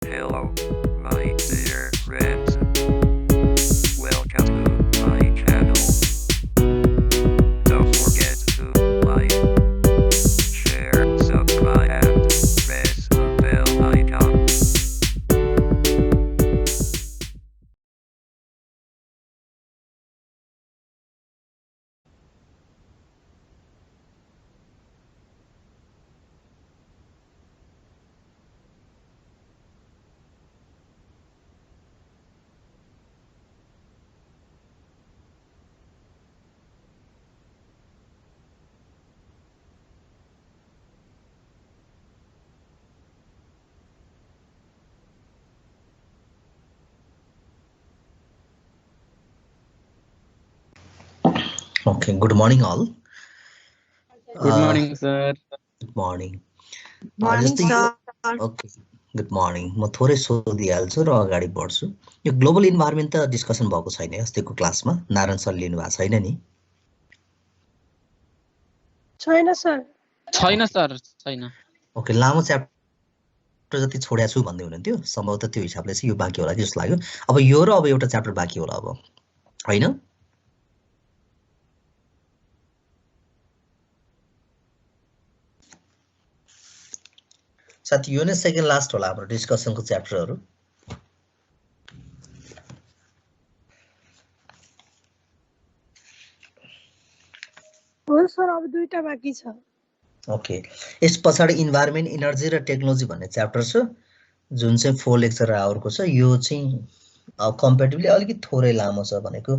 Hello, my dear friends. Welcome to my channel. Don't forget to like, share, subscribe, and press the bell icon. Okay, good morning all. Good morning, sir. Good morning. Morning, जस्तै यो sir. Okay good morning म थोरै सोधिहाल्छु र अगाडि बढ्छु यो global environment त discussion भएको छैन अस्तिको क्लासमा नारायण सर लिनु भएको छैन नि छैन सर छैन सर छैन ओके लामो च्याप्टर जति छोडेको छु भन्दै हुनुहुन्थ्यो सम्भवतः त्यो हिसाबले चाहिँ यो बाँकी होला जस्तो लाग्यो अब यो र अब एउटा च्याप्टर बाँकी होला अब होइन साथी यो नै सेकेन्ड लास्ट होला हाम्रो डिस्कसनको च्याप्टरहरू हो सर अब दुईटा बाँकी छ ओके यस पछाडि इन्भाइरोमेन्ट इनर्जी र टेक्नोलोजी भन्ने च्याप्टर छ जुन चाहिँ 4 लेक्चर आवरको छ यो चाहिँ कम्पेरिटिभली अलिकति थोरै लामो छ भनेको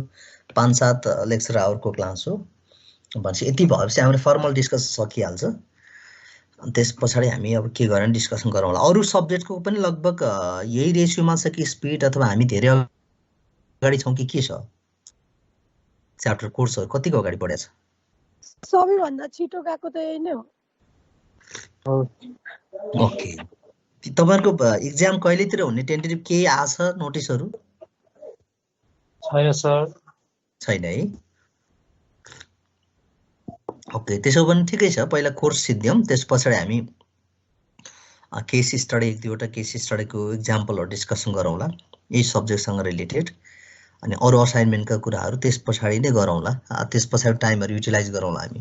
5-7 लेक्चर आवरको क्लास हो भनेपछि यति भएपछि हाम्रो फर्मल डिस्कसन सकिहाल्छ अनि त्यस पछाडि हामी अब के गरेर डिस्कसन गरौँला अरू सब्जेक्टको पनि लगभग यही रेसियोमा छ कि स्पिड अथवा हामी धेरै अगाडि छौँ कि के छ च्याप्टर कोर्सहरू कतिको अगाडि बढेछ सबैभन्दा छिटो गएको त यही नै हो ओके तपाईहरुको एक्जाम कहिलेतिर हुने टेन्टेटिभ केही आछ नोटिसहरू छैन सर छैन है ओके त्यसो भने ठिकै छ पहिला कोर्स सिद्ध्यौं त्यस पछाडि हामी केस स्टडी एक दुईवटा केस स्टडीको एक्जाम्पलहरू डिस्कसन गरौँला यही सब्जेक्टसँग रिलेटेड अनि अरू असाइनमेन्टका कुराहरू त्यस पछाडि नै गरौँला त्यस पछाडि टाइमहरू युटिलाइज गरौँला हामी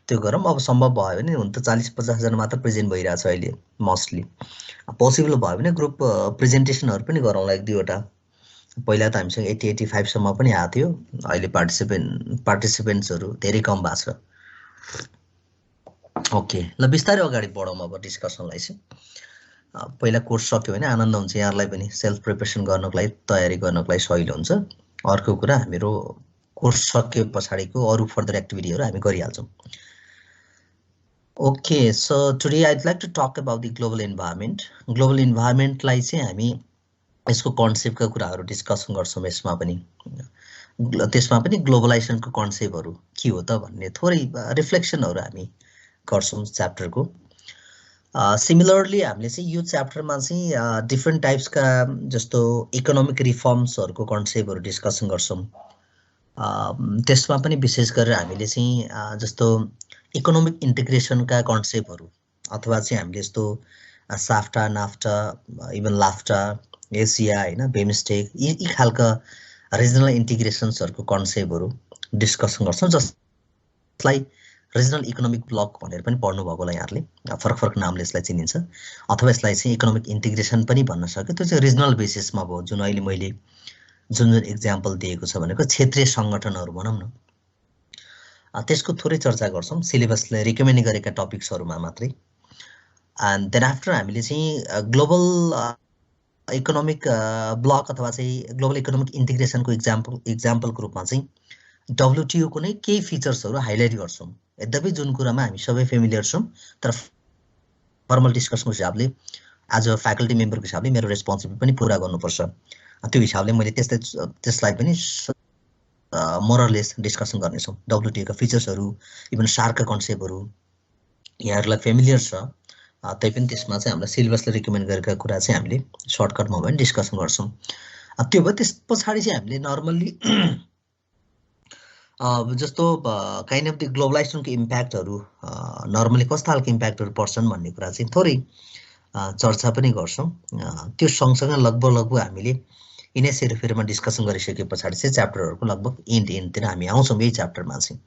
त्यो गरौँ अब सम्भव भयो भने हुन त 40-50 जना मात्र प्रेजेन्ट भइरहेछ अहिले मोस्टली पोसिबल भयो भने ग्रुप प्रेजेन्टेसनहरू पनि गरौँला एक दुईवटा पहिला त हामीसँग 80-85 सम्म पनि आएको थियो अहिले पार्टिसिपेन्ट्सहरू धेरै कम भएको छ ओके ल बिस्तारै अगाडि बढौँ अब डिस्कसनलाई चाहिँ पहिला कोर्स सक्यो भने आनन्द हुन्छ यहाँलाई पनि सेल्फ प्रिपरेसन गर्नको लागि तयारी गर्नको लागि सजिलो हुन्छ अर्को कुरा हाम्रो कोर्स सके पछाडिको अरू फर्दर एक्टिभिटीहरू हामी गरिहाल्छौँ okay so today I'd like to talk about the global इन्भाइरोमेन्टलाई चाहिँ हामी यसको कन्सेप्टका कुराहरू डिस्कसन गर्छौँ यसमा पनि त्यसमा पनि ग्लोबलाइजेसनको कन्सेप्टहरू के हो त भन्ने थोरै रिफ्लेक्सनहरू हामी गर्छौँ च्याप्टरको सिमिलरली हामीले चाहिँ यो च्याप्टरमा चाहिँ डिफ्रेन्ट टाइप्सका जस्तो इकोनोमिक रिफर्म्सहरूको कन्सेप्टहरू डिस्कसन गर्छौँ त्यसमा पनि विशेष गरेर हामीले चाहिँ जस्तो इकोनोमिक इन्टिग्रेसनका कन्सेप्टहरू अथवा चाहिँ हामीले यस्तो साफ्टा नाफ्टा इभन लाफ्टा एसिया होइन बेमस्टेक यी खालका रिजनल इन्टिग्रेसन्सहरूको कन्सेप्टहरू डिस्कसन गर्छौँ जसलाई रिजनल इकोनोमिक ब्लक भनेर पनि पढ्नुभएको होला यहाँहरूले फरक फरक नामले यसलाई चिनिन्छ अथवा यसलाई चाहिँ इकोनोमिक इन्टिग्रेसन पनि भन्न सक्यो त्यो चाहिँ रिजनल बेसिसमा भयो जुन अहिले मैले जुन इक्जाम्पल दिएको छ भनेको क्षेत्रीय सङ्गठनहरू भनौँ न त्यसको थोरै चर्चा गर्छौँ सिलेबसले रिकमेन्ड गरेका टपिक्सहरूमा मात्रै एन्ड देन आफ्टर हामीले चाहिँ ग्लोबल इकोनोमिक ब्लक अथवा चाहिँ ग्लोबल इकोनोमिक इन्टिग्रेसनको इक्जाम्पलको रूपमा चाहिँ डब्लुटिओको नै केही फिचर्सहरू हाइलाइट गर्छौँ यद्यपि जुन कुरामा हामी सबै फेमिलियर छौँ तर फर्मल डिस्कसनको हिसाबले एज अ फ्याकल्टी मेम्बरको हिसाबले मेरो रेस्पोन्सिबिलिटी पनि पुरा गर्नुपर्छ त्यो हिसाबले मैले त्यसलाई पनि मोरलेस डिस्कसन गर्नेछौँ डब्लुटिओका फिचर्सहरू इभन सार्कका कन्सेप्टहरू यहाँहरूलाई फेमिलियर छ तै पनि त्यसमा चाहिँ हामीलाई सिलेबसले रिकमेन्ड गरेका कुरा चाहिँ हामीले सर्टकटमा भयो भने डिस्कसन गर्छौँ त्यो भयो त्यस पछाडि चाहिँ हामीले नर्मल्ली जस्तो काइन्ड अफ द ग्लोबलाइजेसनको इम्प्याक्टहरू नर्मली कस्तो खालको इम्प्याक्टहरू पर्छन् भन्ने कुरा चाहिँ थोरै चर्चा पनि गर्छौँ। त्यो सँगसँगै लगभग हामीले यिनै सेरोफेरोमा डिस्कसन गरिसके पछाडि चाहिँ च्याप्टरहरूको लगभग एन्डतिर हामी आउँछौँ यही च्याप्टरमा चाहिँ।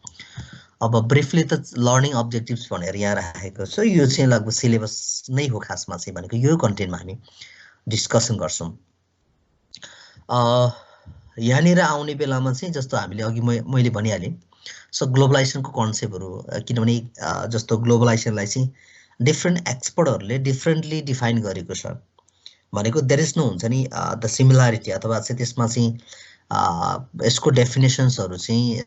अब ब्रिफली त लर्निङ अब्जेक्टिभ्स भनेर यहाँ राखेको छ, यो चाहिँ लगभग सिलेबस नै हो खासमा चाहिँ भनेको यो कन्टेन्टमा हामी डिस्कसन गर्छौँ। यहाँनिर आउने बेलामा चाहिँ जस्तो हामीले अघि मैले भनिहालेँ, सो ग्लोबलाइजेसनको कन्सेप्टहरू, किनभने जस्तो ग्लोबलाइजेसनलाई चाहिँ डिफ्रेन्ट एक्सपर्टहरूले डिफ्रेन्टली डिफाइन गरेको छ भनेको देयर इज नो हुन्छ नि द सिमिलारिटी अथवा चाहिँ त्यसमा चाहिँ यसको डेफिनेसन्सहरू चाहिँ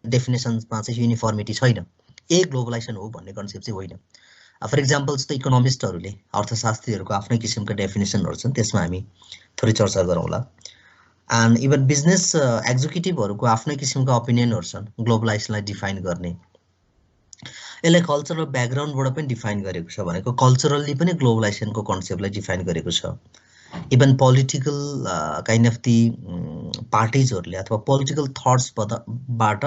डेफिनेसन्समा चाहिँ युनिफर्मिटी छैन, ए ग्लोबलाइजेसन हो भन्ने कन्सेप्ट चाहिँ होइन। फर इक्जाम्पल जस्तो इकोनोमिस्टहरूले अर्थशास्त्रीहरूको आफ्नै किसिमका डेफिनेसनहरू छन्, त्यसमा हामी थोरै चर्चा गरौँला। एन्ड इभन बिजनेस एक्जिक्युटिभहरूको आफ्नै किसिमका ओपिनियनहरू छन् ग्लोबलाइजेसनलाई डिफाइन गर्ने। यसलाई कल्चरल ब्याकग्राउन्डबाट पनि डिफाइन गरेको छ भनेको कल्चरल्ली पनि ग्लोबलाइजेसनको कन्सेप्टलाई डिफाइन गरेको छ। Even political kind of the पार्टिजहरूले अथवा पोलिटिकल थट्सबाट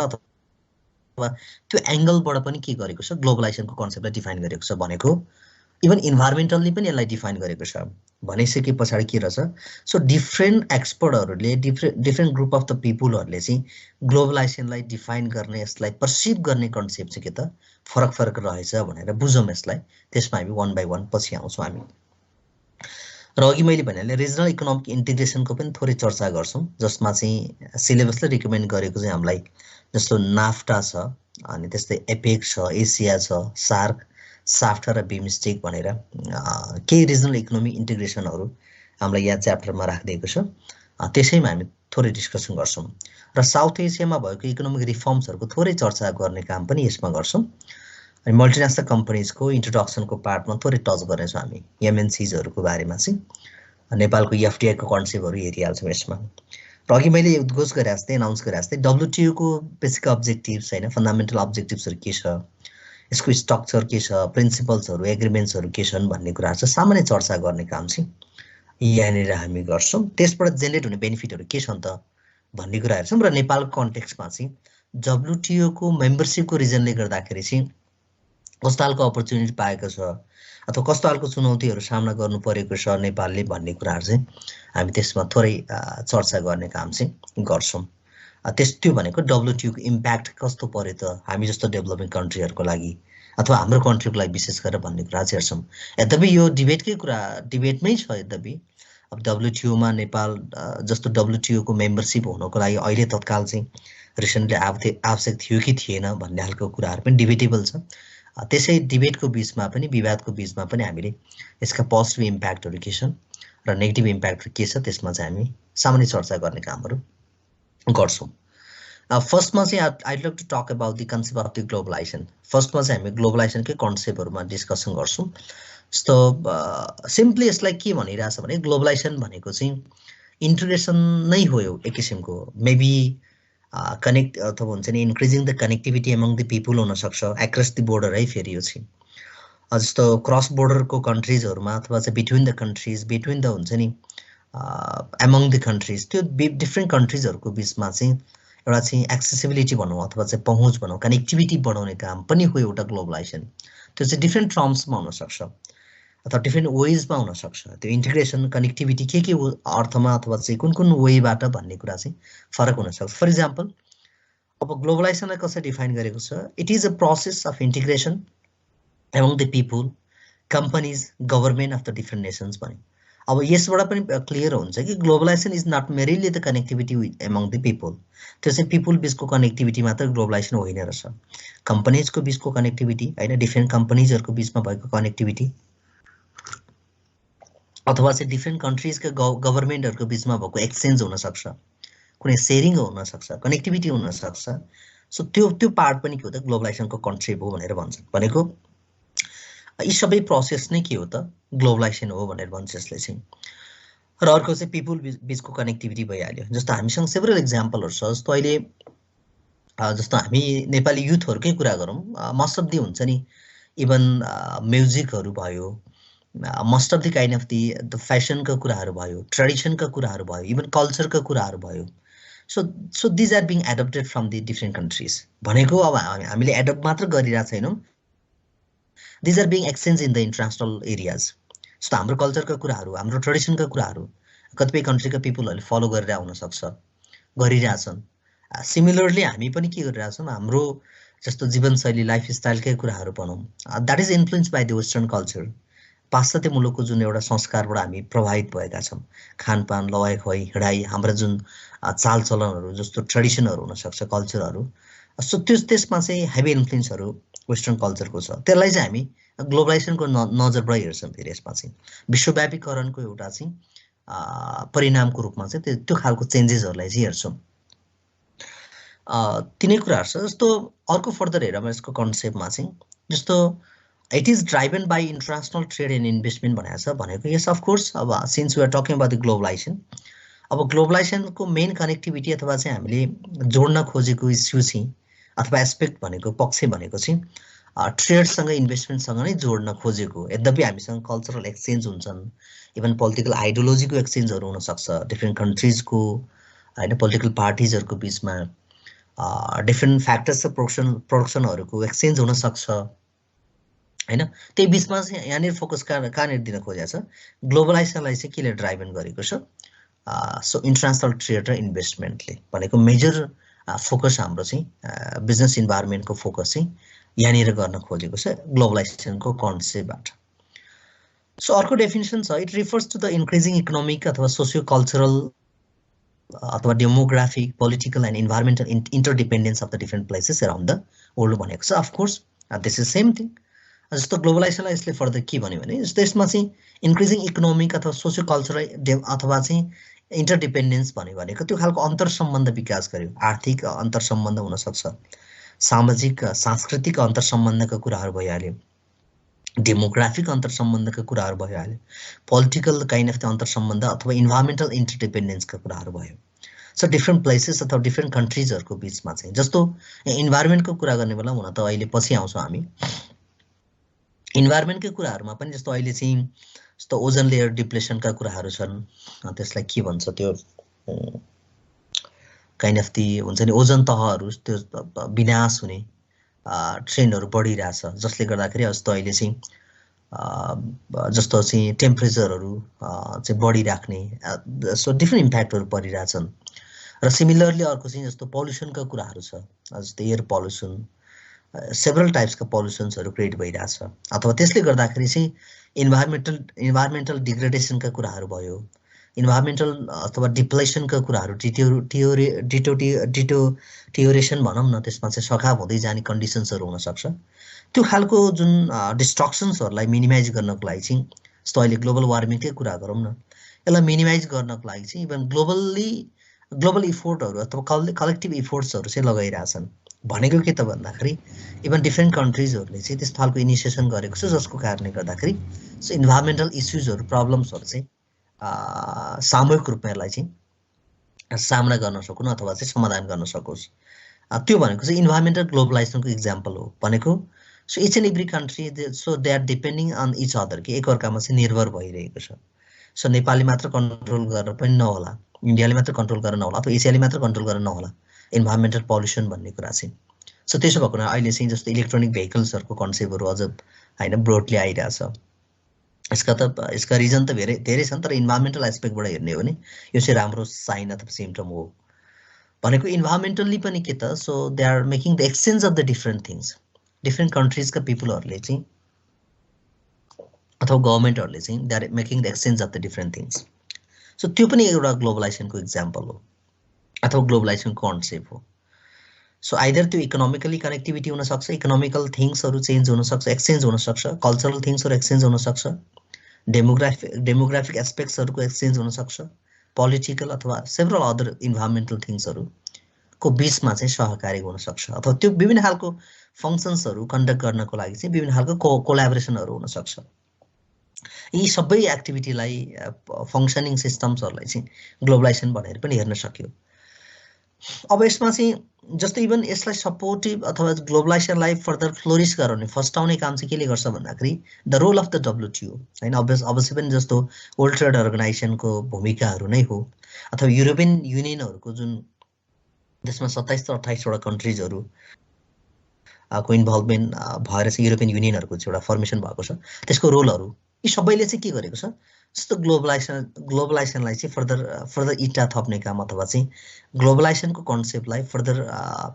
अथवा त्यो एङ्गलबाट पनि के गरेको छ ग्लोबलाइजेसनको कन्सेप्टलाई डिफाइन गरेको छ भनेको इभन इन्भाइरोमेन्टल्ली पनि यसलाई डिफाइन गरेको छ भनिसके पछाडि के रहेछ, सो डिफ्रेन्ट एक्सपर्टहरूले डिफ्रेन्ट ग्रुप अफ द पिपुलहरूले चाहिँ ग्लोबलाइजेसनलाई डिफाइन गर्ने, यसलाई पर्सिभ गर्ने कन्सेप्ट चाहिँ के त फरक रहेछ भनेर बुझौँ यसलाई। त्यसमा हामी वान बाई वान पछि आउँछौँ हामी। र अघि मैले भनिहालेँ रिजनल इकोनोमिक इन्टिग्रेसनको पनि थोरै चर्चा गर्छौँ, जसमा चाहिँ सिलेबसले रिकमेन्ड गरेको चाहिँ हामीलाई जस्तो नाफ्टा छ, अनि त्यस्तै एपेक छ, एसिया छ, सार्क, साफ्टा र बिमस्टेक भनेर केही रिजनल इकोनोमिक इन्टिग्रेसनहरू हामीलाई यहाँ च्याप्टरमा राखिदिएको छ, त्यसैमा हामी थोरै डिस्कसन गर्छौँ। र साउथ एसियामा भएको इकोनोमिक रिफर्म्सहरूको थोरै चर्चा गर्ने काम पनि यसमा गर्छौँ। अनि मल्टिनेसनल कम्पनीजको इन्ट्रोडक्सनको पार्टमा थोरै टच गर्नेछौँ हामी, एमएनसीजहरूको बारेमा चाहिँ नेपालको एफडिआईको कन्सेप्टहरू हेरिहाल्छौँ यसमा। र अघि मैले उद्घोष गरे जस्तै एनाउन्स गरे जस्तै डब्लुटिओको बेसिक अब्जेक्टिभ्स होइन, फन्डामेन्टल अब्जेक्टिभ्सहरू के छ, यसको स्ट्रक्चर के छ, प्रिन्सिपल्सहरू एग्रिमेन्ट्सहरू के छन् भन्ने कुराहरू चाहिँ सामान्य चर्चा गर्ने काम चाहिँ यहाँनिर हामी गर्छौँ। त्यसबाट जेनेरेट हुने बेनिफिटहरू के छन् त भन्ने कुरा हेर्छौँ। र नेपालको कन्टेक्स्टमा चाहिँ डब्लुटिओको मेम्बरसिपको रिजनले गर्दाखेरि चाहिँ कस्तो खालको अपर्च्युनिटी पाएको छ अथवा कस्तो खालको चुनौतीहरू सामना गर्नु परेको छ नेपालले भन्ने कुराहरू चाहिँ हामी त्यसमा थोरै चर्चा गर्ने काम चाहिँ गर्छौँ। त्यो भनेको डब्लुटिओको इम्प्याक्ट कस्तो पर्यो त हामी जस्तो डेभलपिङ कन्ट्रीहरूको लागि अथवा हाम्रो कन्ट्रीको लागि विशेष गरेर भन्ने कुरा चाहिँ हेर्छौँ। यद्यपि यो डिबेटकै कुरा डिबेटमै छ, यद्यपि अब डब्लुटिओमा नेपाल जस्तो डब्लुटिओको मेम्बरसिप हुनको लागि अहिले तत्काल चाहिँ रिसेन्टली आवश्यक थियो कि थिएन भन्ने खालको कुराहरू पनि डिबेटेबल छ। त्यसै डिबेटको बिचमा पनि विवादको बिचमा पनि हामीले यसका पोजिटिभ इम्प्याक्टहरू के छन् र नेगेटिभ इम्प्याक्टहरू के छ त्यसमा चाहिँ हामी सामान्य चर्चा गर्ने कामहरू गर्छौँ। फर्स्टमा चाहिँ I'd like to talk about the concept of the globalisation. फर्स्टमा चाहिँ हामी ग्लोबलाइजेसनकै कन्सेप्टहरूमा डिस्कसन गर्छौँ। जस्तो सिम्पली यसलाई के भनिरहेछ भने ग्लोबलाइजेसन भनेको चाहिँ इन्टिग्रेसन नै हो एक किसिमको, मेबी कनेक्ट अथवा हुन्छ नि increasing the connectivity among the people हुनसक्छ एक्रस द बोर्डर है। फेरि यो चाहिँ जस्तो क्रस बोर्डरको कन्ट्रिजहरूमा अथवा चाहिँ between the countries, between the हुन्छ नि एमङ द कन्ट्रिज, त्यो डिफ्रेन्ट कन्ट्रिजहरूको बिचमा चाहिँ एउटा चाहिँ एक्सेसिबिलिटी भनौँ अथवा चाहिँ पहुँच भनौँ, कनेक्टिभिटी बढाउने काम पनि हो एउटा ग्लोबलाइजेसन। त्यो चाहिँ डिफ्रेन्ट टर्म्समा हुनसक्छ अथवा डिफ्रेन्ट वेजमा हुनसक्छ। त्यो इन्टिग्रेसन कनेक्टिभिटी के अर्थमा अथवा चाहिँ कुन वेबाट भन्ने कुरा चाहिँ फरक हुनसक्छ। फर इक्जाम्पल अब ग्लोबलाइजेसनलाई कसरी डिफाइन गरेको छ, it is a process of integration among the people, companies, government of the different nations भन्यो। अब यसबाट पनि क्लियर हुन्छ कि globalisation is not merely the connectivity among the people, त्यो चाहिँ पिपुल बिचको कनेक्टिभिटी मात्र ग्लोबलाइजेसन होइन रहेछ। कम्पनीजको बिचको कनेक्टिभिटी होइन, डिफ्रेन्ट कम्पनीजहरूको बिचमा भएको कनेक्टिभिटी अथवा चाहिँ डिफ्रेन्ट कन्ट्रिजका गभर्मेन्टहरूको बिचमा भएको एक्सचेन्ज हुनसक्छ, कुनै सेयरिङ हुनसक्छ, कनेक्टिभिटी हुनसक्छ। सो त्यो पार्ट पनि के हो त ग्लोबलाइजेसनको कन्सेप्ट हो भनेर भन्छन्। भनेको यी सबै प्रोसेस नै के हो त ग्लोबलाइजेसन हो भनेर भन्छ यसले चाहिँ। र अर्को चाहिँ पिपुल बिचको कनेक्टिभिटी भइहाल्यो। जस्तो हामीसँग सेभरल इक्जाम्पलहरू छ। जस्तो अहिले जस्तो हामी नेपाली युथहरूकै कुरा गरौँ, मोस्ट अफ दि हुन्छ नि इभन म्युजिकहरू भयो, most of the kind of the फेसनका कुराहरू भयो, ट्रेडिसनका कुराहरू भयो, इभन कल्चरका कुराहरू भयो। So these are being adapted from the different countries. भनेको अब हामीले एडप्ट मात्र गरिरहेको छैनौँ, these are being exchange in the international areas. जस्तो हाम्रो कल्चरका कुराहरू, हाम्रो ट्रेडिसनका कुराहरू कतिपय कन्ट्रीका पिपलहरूले फलो गरेर हुन सक्छ, गरिरहेछन्। सिमिलरली हामी पनि के गरिरहेछौँ, हाम्रो जस्तो जीवनशैली लाइफस्टाइलकै कुराहरू भनौँ, that is influence by the western culture. पाश्चात्य मुलुकको जुन एउटा संस्कारबाट हामी प्रभावित भएका छौँ, खानपान, लवाइ खुवाइ, हिँडाइ, हाम्रा जुन चालचलनहरू जस्तो ट्रेडिसनहरू हुनसक्छ, कल्चरहरू, सो त्यसमा चाहिँ हेभी इन्फ्लुएन्सहरू वेस्टर्न कल्चरको छ। त्यसलाई चाहिँ हामी ग्लोबलाइजेसनको नजरबाट हेर्छौँ। फेरि यसमा चाहिँ विश्वव्यापीकरणको एउटा चाहिँ परिणामको रूपमा चाहिँ त्यो खालको चेन्जेसहरूलाई चाहिँ हेर्छौँ। तिनै कुराहरू छ। जस्तो अर्को फर्दर हेरौँ यसको कन्सेप्टमा चाहिँ, जस्तो it is driven by international trade and investment भनेको छ। भनेको यस अफकोर्स अब since we are talking about the globalisation, अब ग्लोबलाइजेसनको मेन कनेक्टिभिटी अथवा चाहिँ हामीले जोड्न खोजेको इस्यु चाहिँ अथवा एस्पेक्ट भनेको पक्ष भनेको चाहिँ ट्रेडसँग इन्भेस्टमेन्टसँग नै जोड्न खोजेको। यद्यपि हामीसँग कल्चरल एक्सचेन्ज हुन्छन्, इभन पोलिटिकल आइडियोलोजीको एक्सचेन्जहरू हुनसक्छ, डिफ्रेन्ट कन्ट्रिजको होइन पोलिटिकल पार्टिजहरूको बिचमा डिफ्रेन्ट फ्याक्टर्स र प्रोडक्सनहरूको एक्सचेन्ज हुनसक्छ होइन। त्यही बिचमा चाहिँ यहाँनिर फोकस कहाँनिर दिन खोजेको छ, ग्लोबलाइजेसनलाई चाहिँ केले ड्राइभन गरेको छ। सो इन्टरनेसनल ट्रेड र इन्भेस्टमेन्टले भनेको मेजर फोकस हाम्रो चाहिँ बिजनेस इन्भाइरोमेन्टको फोकस चाहिँ यहाँनिर गर्न खोजेको छ ग्लोबलाइजेसनको कन्सेप्टबाट। सो अर्को डेफिनेसन छ, it refers to the increasing economic अथवा सोसियो कल्चरल अथवा demographic, political and environmental interdependence of the different places around the world भनेको छ। Of course this is same thing. जस्तो ग्लोबलाइजेसनलाई यसले फर्दर के भन्यो भने, जस्तो यसमा चाहिँ इन्क्रिजिङ इकोनोमिक अथवा सोसियो कल्चरल अथवा चाहिँ इन्टरडिपेन्डेन्स भन्यो भनेको त्यो खालको अन्तर सम्बन्ध विकास गर्यो। आर्थिक अन्तर सम्बन्ध हुनसक्छ, सामाजिक सांस्कृतिक अन्तर सम्बन्धका कुराहरू भइहाल्यो, डेमोग्राफिक अन्तर सम्बन्धका कुराहरू भइहाल्यो, पोलिटिकल काइन्ड अफ द अन्तर सम्बन्ध अथवा इन्भाइरोमेन्टल इन्टरडिपेन्डेन्सका कुराहरू भयो। सो डिफ्रेन्ट प्लेसेस अथवा डिफ्रेन्ट कन्ट्रिजहरूको बिचमा चाहिँ, जस्तो इन्भाइरोमेन्टको कुरा गर्ने बेला हुन त अहिले पछि आउँछौँ हामी, इन्भाइरोमेन्टकै कुराहरूमा पनि जस्तो अहिले चाहिँ जस्तो ओजन लेयर डिप्लेसनका कुराहरू छन्, त्यसलाई के भन्छ त्यो काइन्ड अफ दि हुन्छ नि ओजन तहहरू त्यो विनाश हुने ट्रेन्डहरू बढिरहेछ, जसले गर्दाखेरि जस्तो अहिले चाहिँ जस्तो चाहिँ टेम्परेचरहरू चाहिँ बढिराख्ने, सो डिफ्रेन्ट इम्प्याक्टहरू परिरहेछन्। र सिमिलरली अर्को चाहिँ जस्तो पल्युसनका कुराहरू छ, जस्तो एयर पल्युसन, सेभरल टाइप्सका पल्युसन्सहरू क्रिएट भइरहेछ, अथवा त्यसले गर्दाखेरि चाहिँ इन्भाइरोमेन्टल डिग्रेडेसनका कुराहरू भयो, इन्भाइरोमेन्टल अथवा डिप्लेसनका कुराहरू, डिटोरिएसन भनौँ न, त्यसमा चाहिँ सखाप हुँदै जाने कन्डिसन्सहरू हुनसक्छ। त्यो खालको जुन डिस्ट्रक्सन्सहरूलाई मिनिमाइज गर्नको लागि चाहिँ, जस्तो अहिले ग्लोबल वार्मिङकै कुरा गरौँ न, यसलाई मिनिमाइज गर्नको लागि चाहिँ इभन ग्लोबल इफोर्टहरू अथवा कलेक्टिभ इफोर्ट्सहरू चाहिँ लगाइरहेछन्। भनेको के त भन्दाखेरि इभन डिफ्रेन्ट कन्ट्रिजहरूले चाहिँ त्यस्तो खालको इनिसिएसन गरेको छ, जसको कारणले गर्दाखेरि सो इन्भाइरोमेन्टल इस्युजहरू, प्रब्लम्सहरू चाहिँ सामूहिक रूपमा यसलाई चाहिँ सामना गर्न सकुन् अथवा चाहिँ समाधान गर्न सकोस्। त्यो भनेको चाहिँ इन्भाइरोमेन्टल ग्लोबलाइजेसनको इक्जाम्पल हो भनेको। So each and every country so they are depending on each other, कि एकअर्कामा चाहिँ निर्भर भइरहेको छ। सो नेपालले मात्र कन्ट्रोल गरेर पनि नहोला, इन्डियाले मात्र कन्ट्रोल गरेर नहोला, अथवा एसियाले मात्र कन्ट्रोल गरेर नहोला इन्भाइरोमेन्टल पल्युसन भन्ने कुरा चाहिँ। सो त्यसो भएको हुनाले अहिले चाहिँ जस्तो इलेक्ट्रोनिक भेहिकल्सहरूको कन्सेप्टहरू अझ होइन ब्रोडली आइरहेछ। यसका रिजन त धेरै छन्, तर इन्भाइरोमेन्टल एस्पेक्टबाट हेर्ने हो भने यो चाहिँ राम्रो साइन अथवा सिम्पटम हो भनेको। इन्भाइरोमेन्टल्ली पनि के त, so they are making the exchange of the different things, different कन्ट्रिजका पिपलहरूले चाहिँ अथवा गभर्मेन्टहरूले चाहिँ they are making the exchange of the different things. So त्यो पनि एउटा ग्लोबलाइजेसनको इक्जाम्पल हो अथवा ग्लोबलाइजेसनको कन्सेप्ट हो। सो आइदर त्यो इकोनोमिकली कनेक्टिभिटी हुनसक्छ, इकोनोमिकल थिङ्सहरू चेन्ज हुनसक्छ, एक्सचेन्ज हुनसक्छ, कल्चरल थिङ्सहरू एक्सचेन्ज हुनसक्छ, डेमोग्राफिक एस्पेक्ट्सहरूको एक्सचेन्ज हुनसक्छ, पोलिटिकल अथवा सेभरल अदर इन्भाइरोमेन्टल थिङ्सहरूको बिचमा चाहिँ सहकारी हुनसक्छ, अथवा त्यो विभिन्न खालको फङ्सन्सहरू कन्डक्ट गर्नको लागि चाहिँ विभिन्न खालको कोलाबोरेसनहरू हुनसक्छ। यी सबै एक्टिभिटीलाई फङ्सनिङ सिस्टम्सहरूलाई चाहिँ ग्लोबलाइजेसन भनेर पनि हेर्न सक्यो। अब यसमा चाहिँ जस्तो इभन यसलाई सपोर्टिभ अथवा ग्लोबलाइजेसनलाई फर्दर फ्लोरिस गराउने फर्स्ट आउने काम चाहिँ केले गर्छ भन्दाखेरि the role of the WTO होइन, अवश्य पनि जस्तो वर्ल्ड ट्रेड अर्गनाइजेसनको भूमिकाहरू नै हो, अथवा युरोपियन युनियनहरूको जुन त्यसमा 27 र 28वटा कन्ट्रिजहरू को इन्भल्भमेन्ट भएर चाहिँ युरोपियन युनियनहरुको चाहिँ एउटा फर्मेसन भएको छ त्यसको रोलहरु यी सबैले चाहिँ के गरेको छ जस्तो ग्लोबलाइजेसनलाई चाहिँ फर्दर इटा थप्ने काम अथवा चाहिँ ग्लोबलाइजेसनको कन्सेप्टलाई फर्दर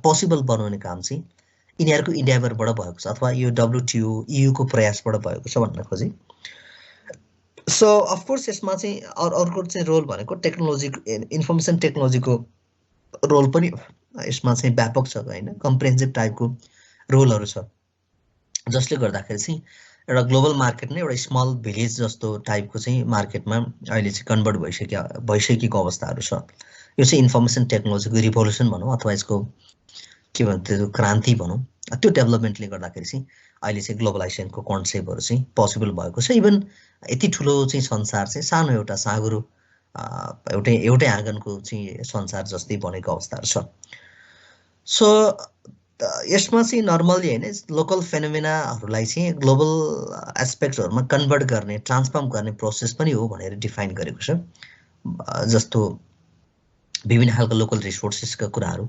पोसिबल बनाउने काम चाहिँ यिनीहरुको इन्डेभरबाट भएको छ अथवा यो डब्ल्युटिओ EU को प्रयासबाट भएको छ भन्न खोजे सो अफ कोर्स यसमा चाहिँ अर्को चाहिँ रोल भनेको टेक्नोलोजी इन्फर्मेसन टेक्नोलोजीको रोल पनि यसमा चाहिँ व्यापक छ हैन कम्प्रिहेन्सिभ टाइपको रोलहरु छ जसले गर्दाखेरि चाहिँ एउटा ग्लोबल मार्केट नै एउटा स्मल भिलेज जस्तो टाइपको चाहिँ मार्केटमा अहिले चाहिँ कन्भर्ट भइसकेको अवस्थाहरु छ यो चाहिँ इन्फर्मेसन टेक्नोलोजीको रिभोल्युसन भनौं अथवा यसको के भन्छ क्रान्ति भनौं त्यो डेभलपमेन्टले गर्दाखेरि चाहिँ अहिले चाहिँ ग्लोबलाइजेसनको कन्सेप्टहरु चाहिँ पोसिबल भएको छ इभन यति ठुलो चाहिँ संसार चाहिँ सानो एउटा साँगुरो एउटै आँगनको चाहिँ संसार जस्तै बनेको अवस्थाहरु छ सो यसमा चाहिँ नर्मली हैन लोकल फेनोमेनाहरुलाई चाहिँ ग्लोबल एस्पेक्टहरुमा कन्भर्ट गर्ने ट्रान्सफर्म गर्ने प्रोसेस पनि हो भनेर डिफाइन गरेको छ जस्तो विभिन्न खालको लोकल रिसोर्सेसका कुराहरु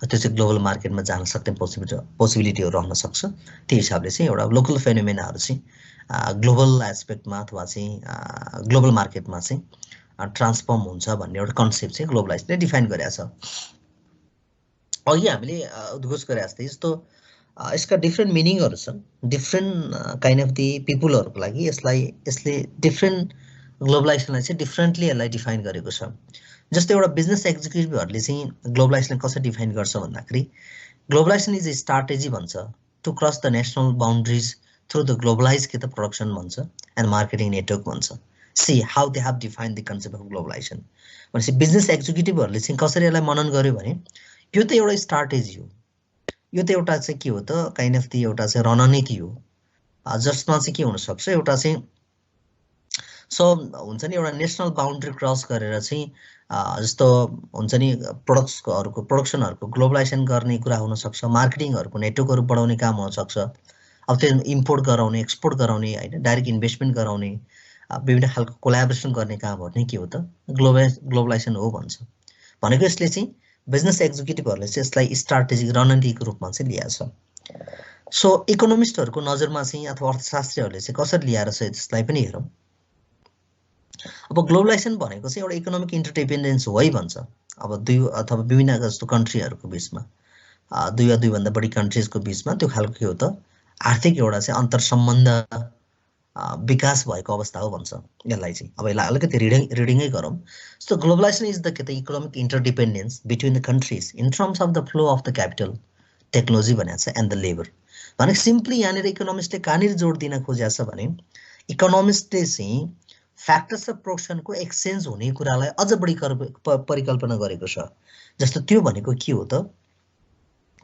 त्यो चाहिँ ग्लोबल मार्केटमा जान सक्ने पोसिबिलिटीहरु रहन सक्छ त्यही हिसाबले चाहिँ एउटा लोकल फेनोमेनाहरु चाहिँ ग्लोबल एस्पेक्टमा अथवा चाहिँ ग्लोबल मार्केटमा चाहिँ ट्रान्सफर्म हुन्छ भन्ने एउटा कन्सेप्ट चाहिँ ग्लोबलाइजेसनले डिफाइन गरेको छ अघि हामीले उद्घोष गरे जस्तै जस्तो यसका डिफरेन्ट मिनिङहरु छन् डिफरेन्ट काइन्ड अफ दि पिपुलहरुको लागि यसले डिफरेन्ट ग्लोबलाइजेसनलाई चाहिँ डिफरेन्टली यसलाई डिफाइन गरेको छ जस्तै एउटा बिजनेस एक्जिक्युटिभहरुले चाहिँ ग्लोबलाइजेसन कसरी डिफाइन गर्छ भन्दाखेरि ग्लोबलाइजेसन इज अ स्ट्र्याटेजी भन्छ to cross the national boundaries through the globalise के त प्रोडक्सन भन्छ एन्ड मार्केटिङ नेटवर्क भन्छ see how they have defined the concept of globalisation भनेपछि बिजनेस एक्जिक्युटिभहरुले चाहिँ कसरी यसलाई मनन गर्यो भने यो त एउटा स्ट्र्याटेजी हो यो त एउटा चाहिँ के हो त काइन्ड अफ दि एउटा चाहिँ रणनीति हो जसमा चाहिँ के हुन सक्छ एउटा चाहिँ सो हुन्छ नि एउटा नेशनल बाउन्ड्री क्रस गरेर चाहिँ जस्तो हुन्छ नि प्रोडक्सनहरुको ग्लोबलाइजेसन गर्ने कुरा हुन सक्छ मार्केटिङहरुको नेटवर्कहरु बढाउने काम हुन सक्छ अब त्यो इम्पोर्ट गराउने एक्सपोर्ट गराउने हैन डाइरेक्ट इन्भेस्टमेन्ट गराउने विभिन्न खालको कोल्याबोरेसन गर्ने कामहरु नै के हो त ग्लोबलाइजेसन हो भन्छ भनेको यसले चाहिँ बिजनेस एक्जिक्युटिभहरुले चाहिँ यसलाई स्ट्र्याटेजिक रणनीतिको रूपमा चाहिँ लिएको छ सो इकोनोमिस्टहरुको नजरमा चाहिँ अथवा अर्थशास्त्रीहरुले चाहिँ कसरी ल्याएर छ त्यसलाई पनि हेरौं अब ग्लोबलाइजेसन भनेको चाहिँ एउटा इकोनोमिक इन्टरडिपेन्डेन्स हो है भन्छ अब दुई अथवा विभिन्न जस्तो कन्ट्रीहरुको बीचमा दुई वा दुई भन्दा बढी कन्ट्रीजको बीचमा त्यो खालको के हो त आर्थिक एउटा चाहिँ अन्तर्सम्बन्ध विकास भएको अवस्था हो भन्छ यसलाई चाहिँ अब यसलाई अलिकति रिडिङै गरौँ so globalisation is the economic interdependence between the countries in terms of the flow of the capital technology भनेको छ एन्ड द लेबर भने सिम्पली यहाँनिर इकोनोमिस्टले कहाँनिर जोड दिन खोजेको छ भने इकोनोमिस्टले चाहिँ फ्याक्टर्स अफ प्रोडक्सनको एक्सचेन्ज हुने कुरालाई अझ बढी परिकल्पना गरेको छ जस्तो त्यो भनेको के हो त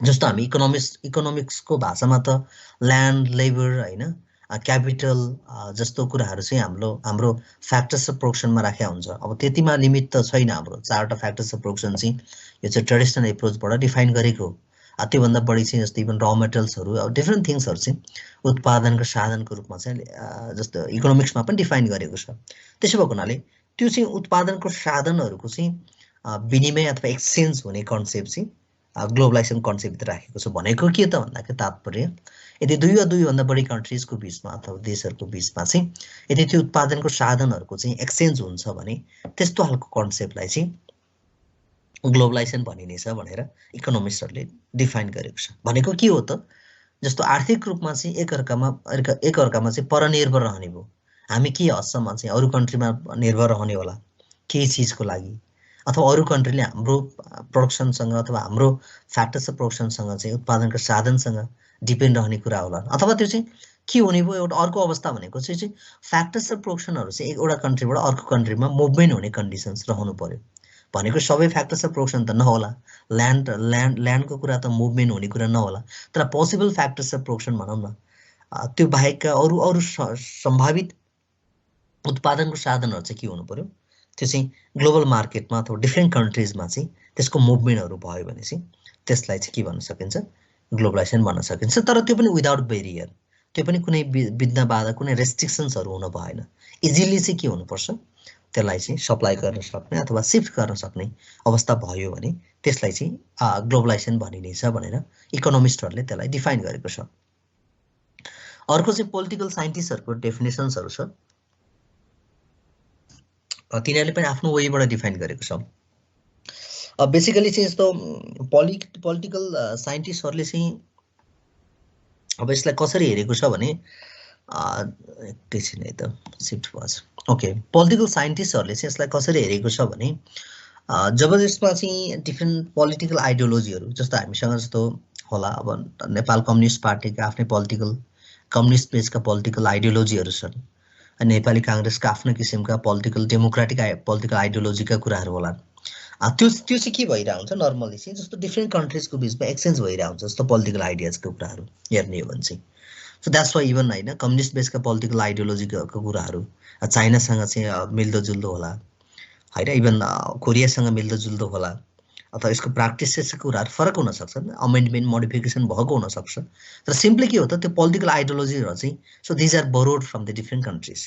जस्तो हामी इकोनोमिक्सको भाषामा त ल्यान्ड लेबर हैन क्यापिटल जस्तो कुराहरु चाहिँ हाम्रो फ्याक्टर्स अफ प्रोडक्सनमा राखेका हुन्छ अब त्यतिमा लिमिट त छैन हाम्रो चारवटा फ्याक्टर्स अफ प्रोडक्सन चाहिँ यो चाहिँ ट्रेडिसनल एप्रोचबाट डिफाइन गरेको हो त्योभन्दा बढी चाहिँ जस्तो इभन र मेटल्सहरु अब डिफरेन्ट थिङ्सहरु चाहिँ उत्पादनको साधनको रूपमा चाहिँ जस्तो इकोनोमिक्समा पनि डिफाइन गरेको छ त्यसो भएको हुनाले त्यो चाहिँ उत्पादनको साधनहरुको चाहिँ विनिमय अथवा एक्सचेन्ज हुने कन्सेप्ट चाहिँ ग्लोबलाइजेसन कन्सेप्ट राखेको छ भनेको के त भन्दाखेरि तात्पर्य यदि दुई वा दुई भन्दा बढी कन्ट्रीजको बीचमा अथवा देशहरुको बीचमा चाहिँ यदि त्यो उत्पादनको साधनहरुको चाहिँ एक्सचेन्ज हुन्छ भने त्यस्तो खालको कन्सेप्टलाई चाहिँ ग्लोबलाइजेसन भनिनेछ भनेर इकोनोमिस्टहरुले डिफाइन गरेको छ भनेको के हो त जस्तो आर्थिक रूपमा चाहिँ एकअर्कामा चाहिँ परनिर्भर रहने भो हामी के हदसम्म चाहिँ अरु कन्ट्रीमा निर्भर रहने होला केही चीजको लागि अथवा अरु कन्ट्रीले हाम्रो प्रोडक्सनसँग अथवा हाम्रो फ्याक्टर्स अफ प्रोडक्सनसँग चाहिँ उत्पादनको साधनसँग डिपेन्ड रहने कुरा होला अथवा त्यो चाहिँ के हुने भयो एउटा अर्को अवस्था भनेको चाहिँ फ्याक्टर्स अफ प्रोडक्सनहरु चाहिँ एउटा कन्ट्रीबाट अर्को कन्ट्रीमा मुभमेन्ट हुने कन्डिसन्स रहनु पर्यो भनेको सबै फ्याक्टर्स अफ प्रोडक्सन त नहोला ल्यान्डको कुरा त मुभमेन्ट हुने कुरा नहोला तर पोसिबल फ्याक्टर्स अफ प्रोडक्सन भनौं न त्यो बाहेकका अरु सम्भावित उत्पादनको साधनहरु चाहिँ के हुनु पर्यो त्यो चाहिँ ग्लोबल मार्केटमा अथवा डिफरेन्ट कन्ट्रीजमा चाहिँ त्यसको मुभमेन्टहरु भयो भने चाहिँ त्यसलाई चाहिँ के भन्न सकिन्छ ग्लोबलाइजेसन भन्न सकिन्छ तर त्यो पनि विदाउट बेरियर त्यो पनि कुनै विघ्न बाधा कुनै रेस्ट्रिक्सन्सहरु हुन भएन इजिली चाहिँ के हुनुपर्छ त्यसलाई चाहिँ सप्लाई गर्न सक्ने अथवा शिफ्ट गर्न सक्ने अवस्था भयो भने त्यसलाई चाहिँ ग्लोबलाइजेसन भनिनेछ भनेर इकोनोमिस्टहरूले त्यसलाई डिफाइन गरेको छ। अर्को चाहिँ पोलिटिकल साइन्टिस्टहरूको डेफिनेसन्सहरू छ, तिनीहरूले पनि आफ्नो वेबाट डिफाइन गरेको छ। बेसिकली चाहिँ यस्तो पोलिटिकल साइन्टिस्टहरूले चाहिँ अब यसलाई कसरी हेरेको छ भने एकैछिन है त शिफ्ट भएछ। ओके, पोलिटिकल साइन्टिस्टहरूले चाहिँ यसलाई कसरी हेरेको छ भने जब यसमा चाहिँ डिफ्रेन्ट पोलिटिकल आइडियोलोजीहरू जस्तो हामीसँग जस्तो होला, अब नेपाल कम्युनिस्ट पार्टीका आफ्नै कम्युनिस्ट बेसका पोलिटिकल आइडियोलोजीहरू छन्, नेपाली काङ्ग्रेसका आफ्नो किसिमका डेमोक्रेटिक पोलिटिकल आइडियोलोजीका कुराहरू होला। त्यो चाहिँ के भइरहेको हुन्छ नर्मली चाहिँ जस्तो डिफ्रेन्ट कन्ट्रिजको बिचमा एक्सचेन्ज भइरहेको हुन्छ जस्तो पोलिटिकल आइडियाजको कुराहरू हेर्ने हो भने चाहिँ। सो द्याट्स वाइ इभन होइन कम्युनिस्ट बेसका पोलिटिकल आइडियोलोजीको कुराहरू चाइनासँग चाहिँ मिल्दोजुल्दो होला होइन, इभन कोरियासँग मिल्दोजुल्दो होला, अथवा यसको प्र्याक्टिसेसको कुराहरू फरक हुनसक्छ, अमेन्डमेन्ट मोडिफिकेसन भएको हुनसक्छ। तर सिम्पली के हो त त्यो पोलिटिकल आइडियोलोजीहरू चाहिँ so these are borrowed from the different countries.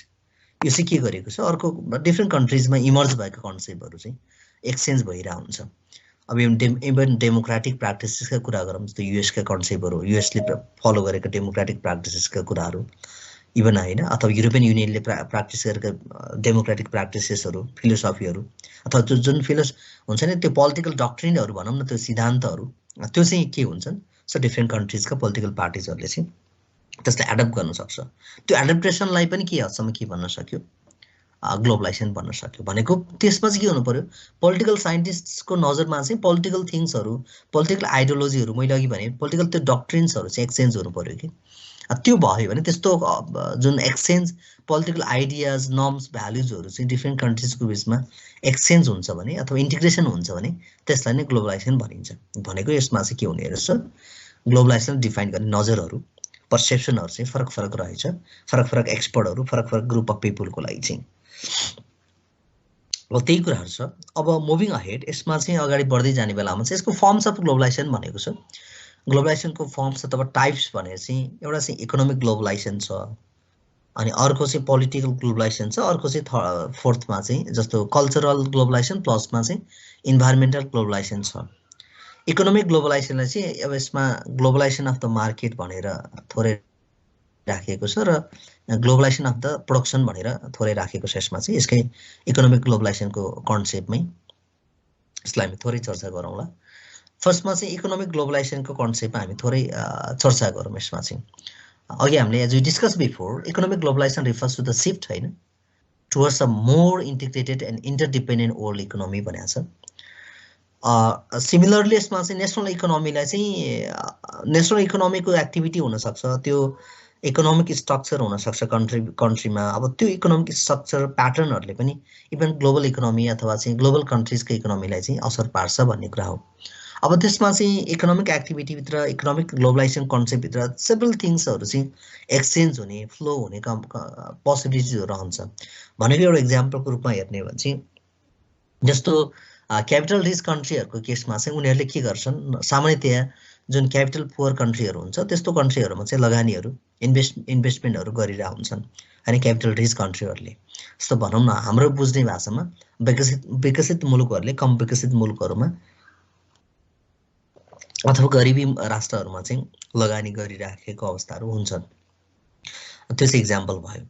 यो चाहिँ के गरेको छ अर्को डिफ्रेन्ट कन्ट्रिजमा इमर्ज भएको कन्सेप्टहरू चाहिँ एक्सचेन्ज भइरहेको हुन्छ। अब इभन डेमोक्रेटिक प्र्याक्टिसेसका कुरा गरौँ जस्तो युएसका कन्सेप्टहरू, युएसले फलो गरेको डेमोक्रेटिक प्र्याक्टिसेसका कुराहरू इभन होइन, अथवा युरोपियन युनियनले प्र्याक्टिस गरेका डेमोक्रेटिक प्र्याक्टिसेसहरू फिलोसफीहरू अथवा जुन हुन्छ नि त्यो पोलिटिकल डक्ट्रिनहरू भनौँ न, त्यो सिद्धान्तहरू त्यो चाहिँ के हुन्छन् सो डिफ्रेन्ट कन्ट्रिजका पोलिटिकल पार्टिजहरूले चाहिँ त्यसलाई एडप्ट गर्न सक्छ। त्यो एडप्टेसनलाई पनि के हदसम्म के भन्न सक्यो ग्लोबलाइजेसन भन्न सक्यो भनेको त्यसमा चाहिँ के हुनु पर्यो पोलिटिकल साइन्टिस्टको नजरमा चाहिँ पोलिटिकल थिङ्सहरू पोलिटिकल आइडियोलोजीहरू मैले अघि भने पोलिटिकल त्यो डक्ट्रिन्सहरू चाहिँ एक्सचेन्ज हुनु पर्यो कि त्यो भयो भने त्यस्तो जुन एक्सचेन्ज पोलिटिकल आइडियाज नर्म्स भ्यालुजहरू चाहिँ डिफ्रेन्ट कन्ट्रिजको बिचमा एक्सचेन्ज हुन्छ भने अथवा इन्टिग्रेसन हुन्छ भने त्यसलाई नै ग्लोबलाइजेसन भनिन्छ। भनेको यसमा चाहिँ के हुने रहेछ ग्लोबलाइजेसन डिफाइन गर्ने नजरहरू पर्सेप्सनहरू चाहिँ फरक फरक रहेछ, फरक फरक एक्सपर्टहरू फरक फरक ग्रुप अफ पिपुलको लागि चाहिँ। अब त्यही कुराहरू छ। अब मुभिङ अहेड यसमा चाहिँ अगाडि बढ्दै जाने बेलामा चाहिँ यसको फर्म्स अफ ग्लोबलाइजेसन भनेको छ। ग्लोबलाइजेसनको फर्म्स अथवा टाइप्स भनेर चाहिँ एउटा चाहिँ इकोनोमिक ग्लोबलाइजेसन छ, अनि अर्को चाहिँ पोलिटिकल ग्लोबलाइजेसन छ, अर्को चाहिँ फोर्थमा चाहिँ जस्तो कल्चरल ग्लोबलाइजेसन प्लसमा चाहिँ इन्भाइरोमेन्टल ग्लोबलाइजेसन छ। इकोनोमिक ग्लोबलाइजेसनलाई चाहिँ अब यसमा ग्लोबलाइजेसन अफ द मार्केट भनेर थोरै राखिएको छ र ग्लोबलाइजेसन अफ द प्रोडक्सन भनेर थोरै राखेको छ। यसमा चाहिँ यसकै इकोनोमिक ग्लोबलाइजेसनको कन्सेप्टमै यसलाई हामी थोरै चर्चा गरौँला। फर्स्टमा चाहिँ इकोनोमिक ग्लोबलाइजेसनको कन्सेप्टमा हामी थोरै चर्चा गरौँ। यसमा चाहिँ अघि हामीले as we discuss before economic globalisation refers to the shift होइन towards a more integrated and interdependent world economy भनेको छ। सिमिलरली यसमा चाहिँ नेसनल इकोनोमीलाई चाहिँ नेसनल इकोनोमीको एक्टिभिटी हुनसक्छ, त्यो इकोनोमिक स्ट्रक्चर हुनसक्छ कन्ट्रीमा। अब त्यो इकोनोमिक स्ट्रक्चर प्याटर्नहरूले पनि इभन ग्लोबल इकोनोमी अथवा चाहिँ ग्लोबल कन्ट्रिजको इकोनोमीलाई चाहिँ असर पार्छ भन्ने कुरा हो। अब त्यसमा चाहिँ इकोनोमिक एक्टिभिटीभित्र इकोनोमिक ग्लोबलाइजेसन कन्सेप्टभित्र सेभरल थिङ्सहरू चाहिँ एक्सचेन्ज हुने फ्लो हुने पोसिबिलिटिजहरू रहन्छ। भनेको एउटा इक्जाम्पलको रूपमा हेर्ने हो भने चाहिँ जस्तो क्यापिटल रिच कन्ट्रीहरूको केसमा चाहिँ उनीहरूले के गर्छन् सामान्यतया जुन क्यापिटल पुवर कन्ट्रीहरू हुन्छ त्यस्तो कन्ट्रीहरूमा चाहिँ लगानीहरू इन्भेस्टमेन्टहरू गरिरहेको हुन्छन् अनि क्यापिटल रिच कन्ट्रीहरूले। जस्तो भनौँ न हाम्रो बुझ्ने भाषामा विकसित मुलुकहरूले कम विकसित मुलुकहरूमा अथवा गरिबी राष्ट्रहरूमा चाहिँ लगानी गरिराखेको अवस्थाहरू हुन्छन्। त्यो चाहिँ इक्जाम्पल भयो।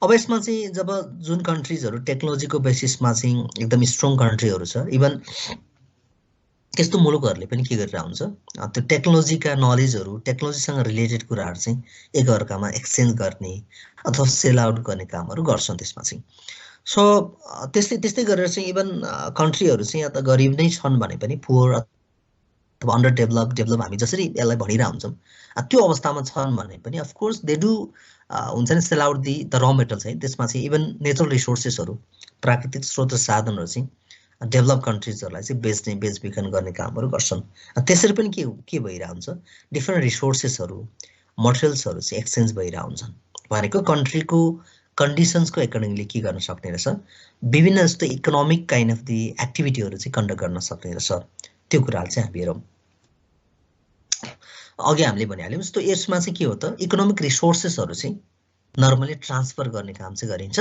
अब यसमा चाहिँ जब जुन कन्ट्रिजहरू टेक्नोलोजीको बेसिसमा चाहिँ एकदम स्ट्रङ कन्ट्रीहरू छ इभन त्यस्तो मुलुकहरूले पनि के गरिरहेको हुन्छ त्यो टेक्नोलोजीका नलेजहरू टेक्नोलोजीसँग रिलेटेड कुराहरू चाहिँ एकअर्कामा एक्सचेन्ज गर्ने अथवा सेल आउट गर्ने कामहरू गर्छन् त्यसमा चाहिँ। सो त्यस्तै गरेर चाहिँ इभन कन्ट्रीहरू चाहिँ अथवा गरिब नै छन् भने पनि पुवर अथवा अन्डर डेभलप हामी जसरी यसलाई भनिरहेको हुन्छौँ त्यो अवस्थामा छन् भने पनि अफकोर्स दे डु हुन्छ नि सेल आउट द र मेटल्स है। त्यसमा चाहिँ इभन नेचुरल रिसोर्सेसहरू प्राकृतिक स्रोत साधनहरू चाहिँ डेभलप कन्ट्रिजहरूलाई चाहिँ बेचबिखन गर्ने कामहरू गर्छन्। त्यसरी पनि के भइरहेको हुन्छ डिफ्रेन्ट रिसोर्सेसहरू मटेरियल्सहरू चाहिँ एक्सचेन्ज भइरहेको हुन्छन्। भनेको कन्ट्रीको कन्डिसन्सको एकर्डिङली के गर्न सक्ने रहेछ विभिन्न जस्तो इकोनोमिक काइन्ड अफ दि एक्टिभिटीहरू चाहिँ कन्डक्ट गर्न सक्ने रहेछ। त्यो कुराहरू चाहिँ हामी हेरौँ। अघि हामीले भनिहाल्यौँ जस्तो यसमा चाहिँ के हो त इकोनोमिक रिसोर्सेसहरू चाहिँ नर्मली ट्रान्सफर गर्ने काम चाहिँ गरिन्छ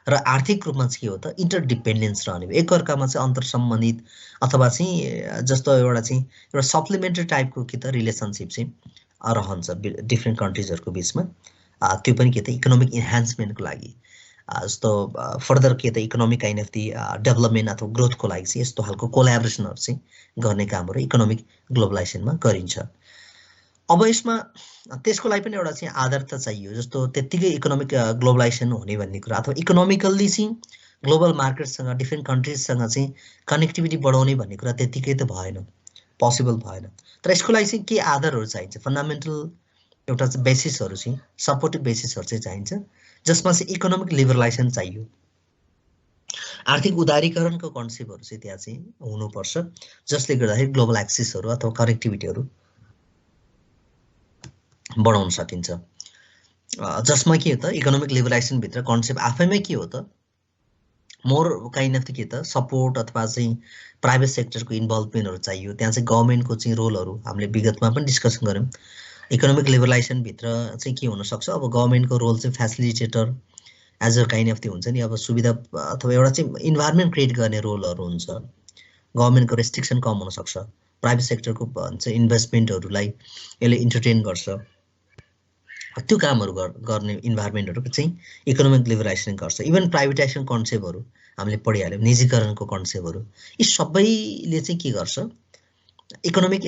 र आर्थिक रूपमा चाहिँ के हो त इन्टरडिपेन्डेन्स रहने भयो एकअर्कामा चाहिँ अन्तर्सम्बन्धित अथवा चाहिँ जस्तो एउटा सप्लिमेन्टरी टाइपको के त रिलेसनसिप चाहिँ रहन्छ डिफ्रेन्ट कन्ट्रिजहरूको बिचमा त्यो पनि के त इकोनोमिक इन्हान्समेन्टको लागि जस्तो फर्दर के त economic kind of the development अथवा ग्रोथको लागि चाहिँ यस्तो खालको कोलाबोरेसनहरू चाहिँ गर्ने कामहरू इकोनोमिक ग्लोबलाइजेसनमा गरिन्छ अब यसमा त्यसको लागि पनि एउटा चाहिँ आधार त चाहियो जस्तो त्यतिकै इकोनोमिक ग्लोबलाइजेसन हुने भन्ने कुरा अथवा इकोनोमिकल्ली चाहिँ ग्लोबल मार्केटसँग डिफ्रेन्ट कन्ट्रिजसँग चाहिँ कनेक्टिभिटी बढाउने भन्ने कुरा त्यतिकै त भएन पोसिबल भएन तर यसको लागि चाहिँ के आधारहरू चाहिन्छ फन्डामेन्टल एउटा चाहिँ बेसिसहरू चाहिँ सपोर्टिभ बेसिसहरू चाहिँ चाहिन्छ जसमा चाहिँ इकोनोमिक लिबरलाइजेसन चाहियो आर्थिक उदारीकरणको कन्सेप्टहरू चाहिँ त्यहाँ चाहिँ हुनुपर्छ जसले गर्दाखेरि ग्लोबल एक्सेसहरू अथवा कनेक्टिभिटीहरू बढाउन सकिन्छ जसमा के हो त इकोनोमिक लिबरलाइजेसन भित्र कन्सेप्ट आफैमै के हो त मोर काइन्ड अफ के त सपोर्ट अथवा चाहिँ प्राइभेट सेक्टरको इन्भल्भमेन्टहरू चाहियो त्यहाँ चाहिँ गभर्नमेन्टको चाहिँ रोलहरू हामीले विगतमा पनि डिस्कसन गऱ्यौँ इकोनोमिक लिबरलाइजेसन भित्र चाहिँ के हुन सक्छ अब गभर्नमेन्टको रोल चाहिँ facilitator as a kind of हुन्छ नि अब सुविधा अथवा एउटा चाहिँ इन्भाइरोमेन्ट क्रिएट गर्ने रोलहरू हुन्छ गभर्नमेन्टको रेस्ट्रिक्सन कम हुन सक्छ प्राइभेट सेक्टरको भन्छ इन्भेस्टमेन्टहरूलाई यसले इन्टरटेन गर्छ त्यो कामहरू गर्ने इन्भाइरोमेन्टहरू चाहिँ इकोनोमिक लिबरलाइजेसन गर्छ इभन प्राइभेटाइजेसन कन्सेप्टहरू हामीले पढिहाल्यौँ निजीकरणको कन्सेप्टहरू यी सबैले चाहिँ के गर्छ इकोनोमिक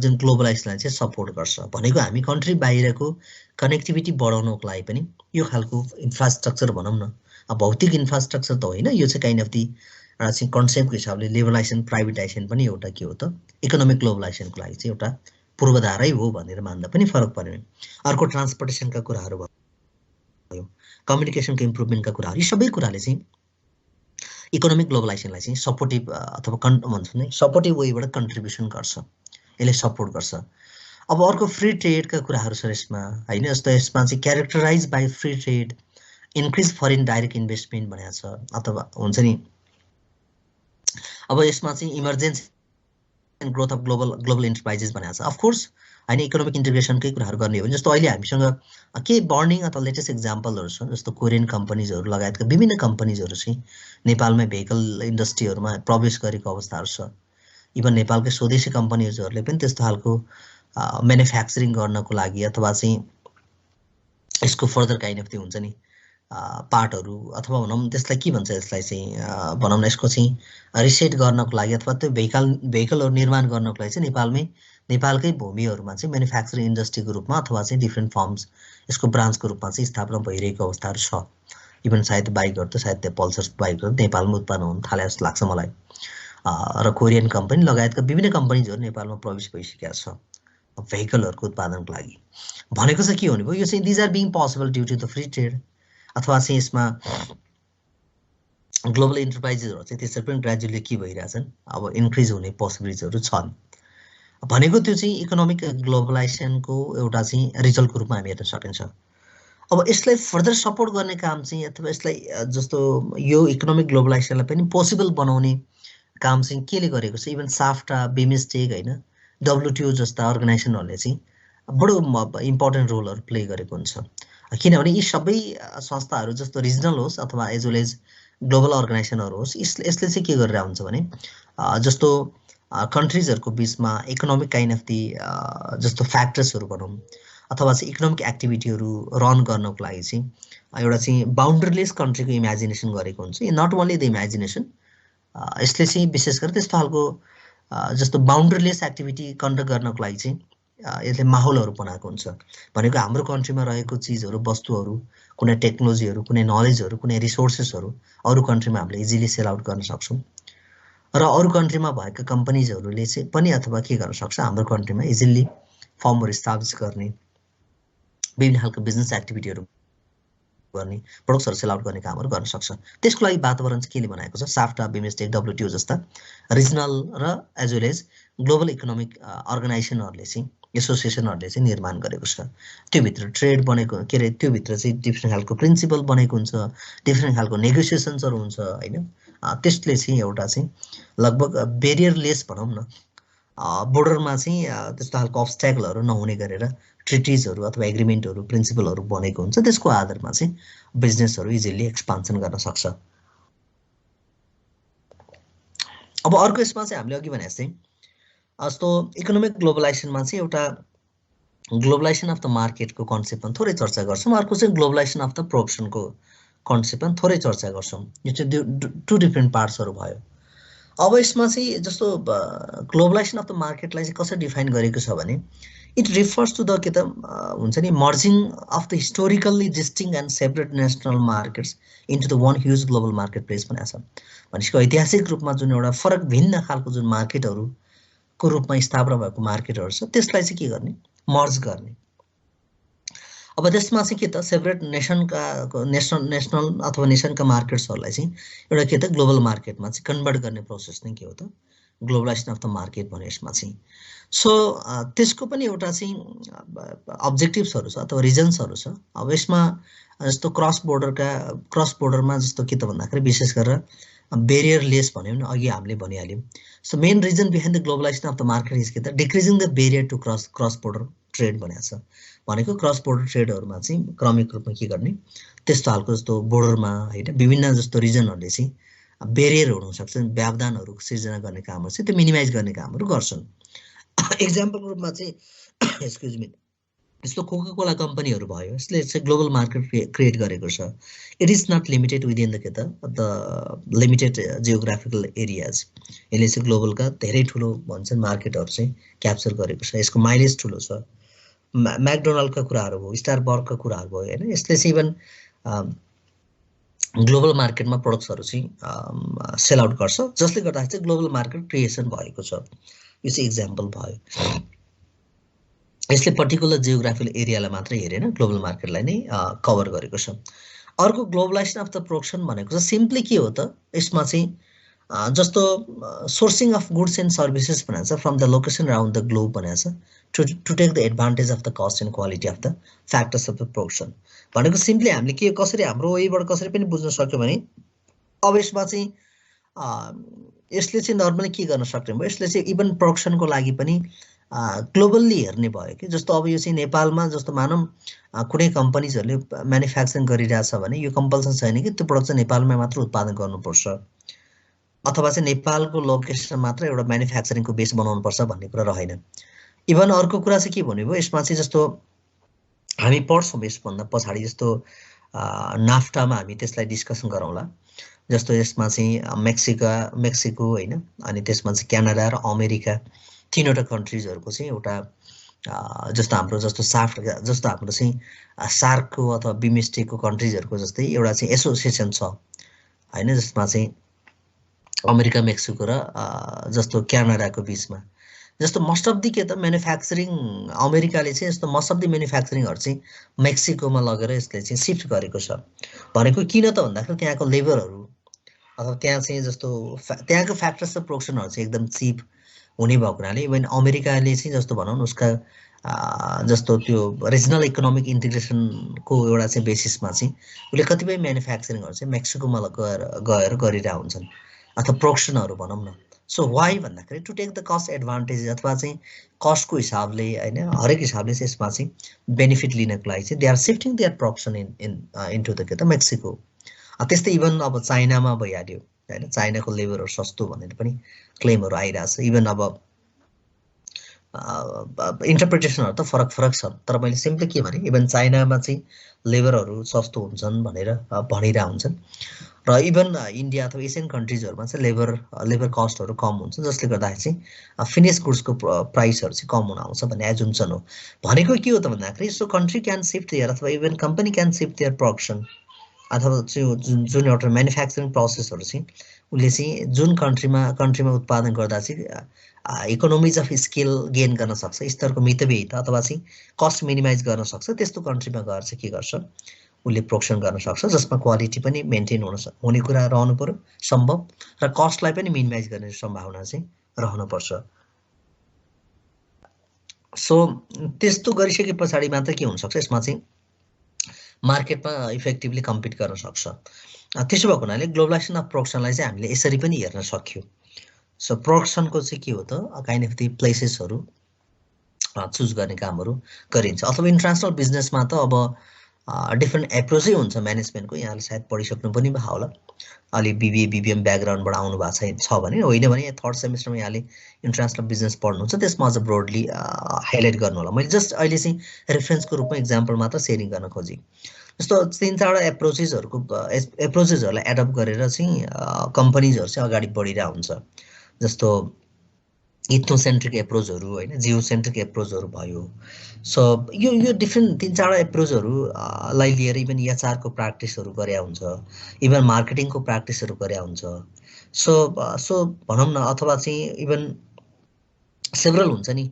जुन ग्लोबलाइजेसनलाई चाहिँ सपोर्ट गर्छ भनेको हामी कन्ट्री बाहिरको कनेक्टिभिटी बढाउनको लागि पनि यो खालको इन्फ्रास्ट्रक्चर भनौँ न अब भौतिक इन्फ्रास्ट्रक्चर त होइन यो चाहिँ काइन्ड अफ दि एउटा चाहिँ कन्सेप्टको हिसाबले लिबरलाइजेसन प्राइभेटाइजेसन पनि एउटा के हो त इकोनोमिक ग्लोबलाइजेसनको लागि चाहिँ एउटा पूर्वधारै हो भनेर मान्दा पनि फरक परेन अर्को ट्रान्सपोर्टेसनका कुराहरू भयो कम्युनिकेसनको इम्प्रुभमेन्टका कुराहरू यी सबै कुराले चाहिँ इकोनोमिक ग्लोबलाइजेसनलाई चाहिँ सपोर्टिभ अथवा भन्छ नि सपोर्टिभ वेबाट कन्ट्रिब्युसन गर्छ यसले सपोर्ट गर्छ अब अर्को फ्री ट्रेडका कुराहरू छ यसमा होइन जस्तो यसमा चाहिँ characterise by free trade increase foreign direct investment भनेको छ अथवा हुन्छ नि अब यसमा चाहिँ emergency and growth of global enterprises भनेको छ अफकोर्स होइन इकोनोमिक इन्टिग्रेसनकै कुराहरू गर्ने हो भने जस्तो अहिले हामीसँग के बर्निङ अथवा लेटेस्ट इक्जाम्पलहरू छ जस्तो कोरियन कम्पनीजहरू लगायतका विभिन्न कम्पनीजहरू चाहिँ नेपालमै भेहिकल इन्डस्ट्रीहरूमा प्रवेश गरेको अवस्थाहरू छ इभन नेपालकै स्वदेशी कम्पनीजहरूले पनि त्यस्तो खालको म्यानुफ्याक्चरिङ गर्नको लागि अथवा चाहिँ यसको फर्दर काइन्ड अफ हुन्छ नि पार्टहरू अथवा भनौँ त्यसलाई के भन्छ यसलाई चाहिँ भनौँ न यसको चाहिँ रिसेट गर्नको लागि अथवा त्यो भेहिकलहरू निर्माण गर्नको लागि चाहिँ नेपालकै भूमिहरूमा चाहिँ म्यानुफ्याक्चरिङ इन्डस्ट्रीको रूपमा अथवा चाहिँ डिफ्रेन्ट फर्म्स यसको ब्रान्चको रूपमा चाहिँ स्थापना भइरहेको अवस्थाहरू छ इभन सायद बाइकहरू त सायद त्यो पल्सर बाइकहरू नेपालमा उत्पादन हुन थाले जस्तो लाग्छ मलाई र कोरियन कम्पनी लगायतका विभिन्न कम्पनीजहरू नेपालमा प्रवेश भइसकेका छ भेहिकलहरूको उत्पादनको लागि भनेको चाहिँ के हुने भयो यो चाहिँ these are being possible due to the free trade अथवा चाहिँ यसमा ग्लोबल इन्टरप्राइजेसहरू चाहिँ त्यसरी पनि ग्रेजुअली के भइरहेछन् अब इन्क्रिज हुने पोसिबिलिटिजहरू छन् भनेको त्यो चाहिँ इकोनोमिक ग्लोबलाइजेसनको एउटा चाहिँ रिजल्टको रूपमा हामी हेर्न सकिन्छ अब यसलाई फर्दर सपोर्ट गर्ने काम चाहिँ अथवा यसलाई जस्तो यो इकोनोमिक ग्लोबलाइजेसनलाई पनि पोसिबल बनाउने काम चाहिँ केले गरेको छ इभन साफ्टा बिमस्टेक होइन WTO जस्ता अर्गनाइजेसनहरूले चाहिँ बडो इम्पोर्टेन्ट रोलहरू प्ले गरेको हुन्छ किनभने यी सबै संस्थाहरू जस्तो रिजनल होस् अथवा एज वेल एज ग्लोबल अर्गनाइजेसनहरू होस् यसले चाहिँ के गरेर हुन्छ भने जस्तो कन्ट्रिजहरूको बिचमा इकोनोमिक काइन्ड अफ दि जस्तो फ्याक्टर्सहरू भनौँ अथवा चाहिँ इकोनोमिक एक्टिभिटीहरू रन गर्नको लागि चाहिँ एउटा चाहिँ बााउन्ड्रीलेस कन्ट्रीको इमेजिनेसन गरेको हुन्छ नट ओन्ली द इमेजिनेसन यसले चाहिँ विशेष गरी त्यस्तो खालको जस्तो बााउन्ड्रीलेस एक्टिभिटी कन्डक्ट गर्नको लागि चाहिँ यसले माहौलहरू बनाएको हुन्छ भनेको हाम्रो कन्ट्रीमा रहेको चिजहरू वस्तुहरू कुनै टेक्नोलोजीहरू कुनै नलेजहरू कुनै रिसोर्सेसहरू अरू कन्ट्रीमा हामीले इजिली सेल आउट गर्न सक्छौँ र अरू कन्ट्रीमा भएका कम्पनीजहरूले चाहिँ पनि अथवा के गर्न सक्छ हाम्रो कन्ट्रीमा इजिली फर्महरू इस्टाब्लिस गर्ने विभिन्न खालको बिजनेस एक्टिभिटीहरू गर्ने प्रोडक्ट्सहरू सेल आउट गर्ने कामहरू गर्न सक्छ त्यसको लागि वातावरण चाहिँ केले बनाएको छ साफ्टा बिमस्टेक WTO जस्ता रिजनल र as well as global economic अर्गनाइजेसनहरूले चाहिँ एसोसिएसनहरूले चाहिँ निर्माण गरेको छ त्योभित्र ट्रेड बनेको के अरे त्योभित्र चाहिँ डिफ्रेन्ट खालको प्रिन्सिपल बनेको हुन्छ डिफ्रेन्ट खालको नेगोसिएसन्सहरू हुन्छ होइन त्यसले चाहिँ एउटा चाहिँ लगभग बेरियरलेस भनौँ न बोर्डरमा चाहिँ त्यस्तो खालको अब्स्ट्याकलहरू नहुने गरेर ट्रिटिजहरू अथवा एग्रिमेन्टहरू प्रिन्सिपलहरू बनेको हुन्छ त्यसको आधारमा चाहिँ बिजनेसहरू इजिली एक्सपान्सन गर्न सक्छ। अब अर्को यसमा चाहिँ हामीले अघि भने जस्तै जस्तो इकोनोमिक ग्लोबलाइजेसनमा चाहिँ एउटा ग्लोबलाइजेसन अफ द मार्केटको कन्सेप्टमा थोरै चर्चा गर्छौँ, अर्को चाहिँ ग्लोबलाइजेसन अफ द प्रोडक्सनको कन्सेप्टमा थोरै चर्चा गर्छौँ। यो चाहिँ टु डिफ्रेन्ट पार्ट्सहरू भयो। अब यसमा चाहिँ जस्तो ग्लोबलाइजेसन अफ द मार्केटलाई चाहिँ कसरी डिफाइन गरेको छ भने इट रिफर्स टु द के त हुन्छ नि merging of the historically distinct and separate national markets into the one huge global market place भनेको छ। भनेपछि ऐतिहासिक रूपमा जुन एउटा फरक भिन्न खालको जुन मार्केटहरूको रूपमा स्थापना भएको मार्केटहरू छ त्यसलाई चाहिँ के गर्ने मर्ज गर्ने। अब त्यसमा चाहिँ के त सेपरेट नेसनल अथवा नेसनका मार्केट्सहरूलाई चाहिँ एउटा के त ग्लोबल मार्केटमा चाहिँ कन्भर्ट गर्ने प्रोसेस नै के हो त ग्लोबलाइजेसन अफ द मार्केट भन्ने यसमा चाहिँ। सो त्यसको पनि एउटा चाहिँ अब्जेक्टिभ्सहरू छ अथवा रिजन्सहरू छ। अब यसमा जस्तो क्रस बोर्डरमा जस्तो के त भन्दाखेरि विशेष गरेर बेरियर लेस भन्यो भने अघि हामीले भनिहाल्यौँ। So main reason behind the globalisation of the market is के त decreasing the barrier to cross border trade भनेको छ। भनेको क्रस बोर्डर ट्रेडहरूमा चाहिँ क्रमिक रूपमा के गर्ने त्यस्तो खालको जस्तो बोर्डरमा होइन विभिन्न जस्तो रिजनहरूले चाहिँ बेरियर हुनसक्छ व्यवधानहरू सिर्जना गर्ने कामहरू चाहिँ त्यो मिनिमाइज गर्ने कामहरू गर्छन्। एक्जाम्पलको रूपमा चाहिँ एक्सक्युज मी यस्तो कोका कोला कम्पनीहरू भयो यसले चाहिँ ग्लोबल मार्केट क्रिएट गरेको छ। It is not limited within the के त द लिमिटेड जियोग्राफिकल एरियाज। यसले चाहिँ ग्लोबलका धेरै ठुलो भन्छन् मार्केटहरू चाहिँ क्याप्चर गरेको छ। यसको माइलेज ठुलो छ। म्याकडोनाल्डका कुराहरू भयो स्टारबक्सका कुराहरू भयो होइन यसले चाहिँ इभन ग्लोबल मार्केटमा प्रडक्ट्सहरू चाहिँ सेल आउट गर्छ जसले गर्दाखेरि चाहिँ ग्लोबल मार्केट क्रिएसन भएको छ। यो चाहिँ इक्जाम्पल भयो। यसले पर्टिकुलर जियोग्राफिकल एरियालाई मात्रै हेरेन ग्लोबल मार्केटलाई नै कभर गरेको छ। अर्को ग्लोबलाइजेसन अफ द प्रोडक्सन भनेको चाहिँ सिम्पली के हो त यसमा चाहिँ जस्तो sourcing of goods and services भनेको छ from the location around the globe भनेको छ to take the advantage of the cost and quality of the factors of the production. भनेको सिम्पली हामीले के कसरी हाम्रो वेबाट कसरी पनि बुझ्न सक्यो भने अब यसमा चाहिँ यसले चाहिँ नर्मली के गर्न सक्ने भयो यसले चाहिँ इभन प्रोडक्सनको लागि पनि ग्लोबल्ली हेर्ने भयो कि जस्तो अब यो चाहिँ नेपालमा जस्तो मानौँ कुनै कम्पनीजहरूले म्यानुफ्याक्चरिङ गरिरहेछ भने यो कम्पल्सन छैन कि त्यो प्रडक्ट चाहिँ नेपालमा मात्र उत्पादन गर्नुपर्छ अथवा चाहिँ नेपालको लोकेसन मात्र एउटा म्यानुफ्याक्चरिङको बेस बनाउनुपर्छ भन्ने कुरा रहेन। इभन अर्को कुरा चाहिँ के भन्नुभयो यसमा चाहिँ जस्तो हामी पढ्छौँ यसभन्दा पछाडि जस्तो नाफ्टामा हामी त्यसलाई डिस्कसन गरौँला। जस्तो यसमा चाहिँ मेक्सिको होइन अनि त्यसमा चाहिँ क्यानाडा र अमेरिका तीनवटा कन्ट्रिजहरूको चाहिँ एउटा जस्तो हाम्रो जस्तो जस्तो हाम्रो चाहिँ सार्कको अथवा बिमस्टेकको कन्ट्रिजहरूको जस्तै एउटा चाहिँ एसोसिएसन छ होइन जसमा चाहिँ अमेरिका मेक्सिको र जस्तो क्यानाडाको बिचमा जस्तो मोस्ट अफ दि के त म्यानुफ्याक्चरिङ अमेरिकाले चाहिँ जस्तो मोस्ट अफ दि म्यानुफ्याक्चरिङहरू चाहिँ मेक्सिकोमा लगेर यसले चाहिँ सिफ्ट गरेको छ। भनेको किन त भन्दाखेरि त्यहाँको लेबरहरू अथवा त्यहाँ चाहिँ जस्तो त्यहाँको फ्याक्टर्स र प्रोडक्सनहरू चाहिँ एकदम चिप हुने भएको हुनाले इभन अमेरिकाले चाहिँ जस्तो भनौँ न उसका जस्तो त्यो रिजनल इकोनोमिक इन्टिग्रेसनको एउटा चाहिँ बेसिसमा चाहिँ उसले कतिपय म्यानुफ्याक्चरिङहरू चाहिँ मेक्सिकोमा गएर गरिरहेका हुन्छन् अथवा प्रोडक्सनहरू भनौँ न। सो वाइ भन्दाखेरि to take the cost advantage अथवा चाहिँ कस्टको हिसाबले होइन हरेक हिसाबले चाहिँ यसमा चाहिँ बेनिफिट लिनको लागि चाहिँ they are shifting their production into the के त मेक्सिको। त्यस्तै इभन अब चाइनामा भइहाल्यो होइन चाइनाको लेबरहरू सस्तो भनेर पनि क्लेमहरू आइरहेछ। इभन अब इन्टरप्रिटेसनहरू त फरक छ तर मैले सिम्पली के भने इभन चाइनामा चाहिँ लेबरहरू सस्तो हुन्छन् भनेर भनिरहेको हुन्छन् र इभन इन्डिया अथवा एसियन कन्ट्रिजहरूमा चाहिँ लेबर कस्टहरू कम हुन्छ जसले गर्दाखेरि चाहिँ फिनिस गुड्सको प्राइसहरू चाहिँ कम हुन आउँछ भन्ने एजुम्सन हो। भनेको के हो त भन्दाखेरि so country can shift their अथवा even company can shift their production अथवा जुन एउटा म्यानुफ्याक्चरिङ प्रोसेसहरू चाहिँ उसले चाहिँ जुन कन्ट्रीमा उत्पादन गर्दा चाहिँ इकोनोमिज अफ स्केल गेन गर्न सक्छ स्तरको मितव्ययिता अथवा चाहिँ कस्ट मिनिमाइज गर्न सक्छ त्यस्तो कन्ट्रीमा गएर चाहिँ के गर्छ उसले प्रोडक्सन गर्न सक्छ जसमा क्वालिटी पनि मेन्टेन हुने कुरा रहनु पर्यो सम्भव र कस्टलाई पनि मिनिमाइज गर्ने सम्भावना चाहिँ रहनुपर्छ। सो त्यस्तो गरिसके पछाडि मात्र के हुनसक्छ यसमा चाहिँ मार्केटमा इफेक्टिभली कम्पिट गर्न सक्छ। त्यसो भएको हुनाले ग्लोबलाइजेसन अफ प्रोडक्सनलाई चाहिँ हामीले यसरी पनि हेर्न सक्यो। सो प्रोडक्सनको चाहिँ के हो त काइन्ड अफ दि प्लेसेसहरू चुज गर्ने कामहरू गरिन्छ। अथवा इन्टरनेसनल बिजनेसमा त अब डिफ्रेन्ट एप्रोचै हुन्छ म्यानेजमेन्टको। यहाँले सायद पढिसक्नु पनि भयो होला, अलि बिबिए बिबिएम ब्याकग्राउन्डबाट आउनु भएको छ भने, होइन भने थर्ड सेमिस्टरमा यहाँले इन्टरनेसनल बिजनेस पढ्नुहुन्छ, त्यसमा अझ ब्रोडली हाइलाइट गर्नु होला। मैले जस्ट अहिले चाहिँ रेफरेन्सको रूपमा इक्जाम्पल मात्र सेयरिङ गर्न खोजेँ। जस्तो 3-4वटा एप्रोचेसहरूलाई एडप्ट गरेर चाहिँ कम्पनीजहरू चाहिँ अगाडि बढिरहेको हुन्छ। जस्तो इथोसेन्ट्रिक एप्रोचहरू होइन, जियोसेन्ट्रिक एप्रोचहरू भयो। सो यो डिफ्रेन्ट 3-4वटा एप्रोचहरूलाई लिएर इभन एचआरको प्र्याक्टिसहरू गरे हुन्छ, इभन मार्केटिङको प्र्याक्टिसहरू गरे हुन्छ। सो भनौँ न, अथवा चाहिँ इभन सेभरल हुन्छ नि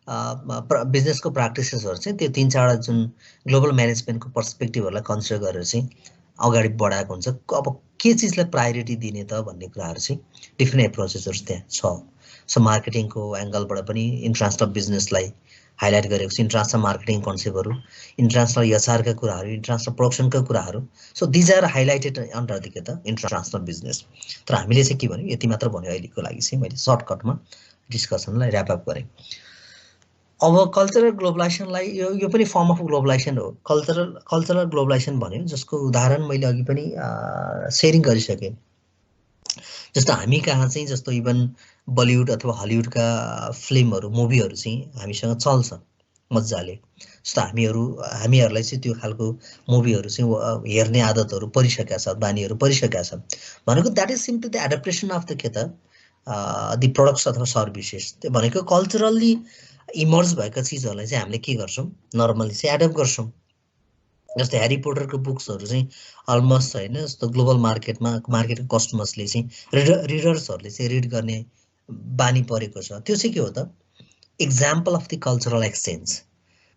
बिजनेसको प्र्याक्टिसेसहरू चाहिँ त्यो 3-4वटा जुन ग्लोबल म्यानेजमेन्टको पर्सपेक्टिभहरूलाई कन्सिडर गरेर चाहिँ अगाडि बढाएको हुन्छ। अब के चिजलाई प्रायोरिटी दिने त भन्ने कुराहरू चाहिँ डिफ्रेन्ट एप्रोचेसहरू त्यहाँ छ। सो मार्केटिङको एङ्गलबाट पनि इन्टरनेसनल बिजनेसलाई हाइलाइट गरेको छ, इन्टरनेसनल मार्केटिङ कन्सेप्टहरू, इन्टरनेसनल एचआरका कुराहरू, इन्टरनेसनल प्रोडक्सनका कुराहरू। So these are highlighted under the international business. तर हामीले चाहिँ के भन्यो, यति मात्र भन्यो अहिलेको लागि चाहिँ। मैले सर्टकटमा डिस्कसनलाई ऱ्यापअप गरेँ। अब कल्चरल ग्लोबलाइजेसनलाई यो पनि फर्म अफ ग्लोबलाइजेसन हो। कल्चरल ग्लोबलाइजेसन भन्यो जसको उदाहरण मैले अघि पनि सेयरिङ गरिसकेँ। जस्तो हामी कहाँ चाहिँ जस्तो इभन बलिउड अथवा हलिउडका फिल्महरू, मुभीहरू चाहिँ हामीसँग चल्छ मजाले। जस्तो हामीहरूलाई चाहिँ त्यो खालको मुभीहरू चाहिँ हेर्ने आदतहरू परिसकेका छ, बानीहरू परिसकेका छ भनेको that is simply the adaptation of the के त दि प्रडक्ट्स अथवा सर्भिसेस। त्यो भनेको कल्चरल्ली इमर्ज भएका चिजहरूलाई चाहिँ हामीले के गर्छौँ, नर्मली चाहिँ एडप्ट गर्छौँ। जस्तो ह्यारी पोटरको बुक्सहरू चाहिँ अलमोस्ट होइन, जस्तो ग्लोबल मार्केटको कस्टमर्सले चाहिँ रिडर्सहरूले चाहिँ रिड गर्ने बानी परेको छ। त्यो चाहिँ के हो त, example of the cultural exchange.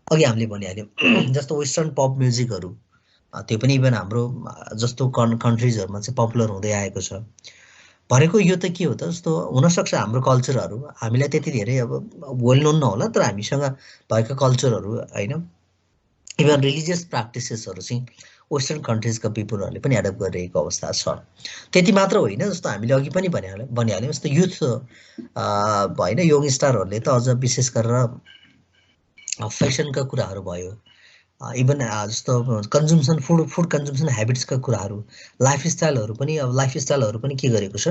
अघि हामीले भनिहाल्यौँ जस्तो वेस्टर्न पप म्युजिकहरू, त्यो पनि इभन हाम्रो जस्तो कन्ट्रिजहरूमा चाहिँ पपुलर हुँदै आएको छ। भनेको यो त के हो त, जस्तो हुनसक्छ हाम्रो कल्चरहरू हामीलाई त्यति धेरै अब वेल नोन नहोला, तर हामीसँग भएका कल्चरहरू होइन, इभन रिलिजियस प्र्याक्टिसेसहरू चाहिँ वेस्टर्न कन्ट्रिजका पिपुलहरूले पनि एडप्ट गरिरहेको अवस्था छ। त्यति मात्र होइन, जस्तो हामीले अघि पनि भनिहाल्यौँ जस्तो युथ होइन, यङ स्टारहरूले त अझ विशेष गरेर फेसनका कुराहरू भयो, इभन जस्तो कन्ज्युम्सन फुड कन्ज्युम्सन ह्याबिट्सका कुराहरू, लाइफस्टाइलहरू पनि के गरेको छ,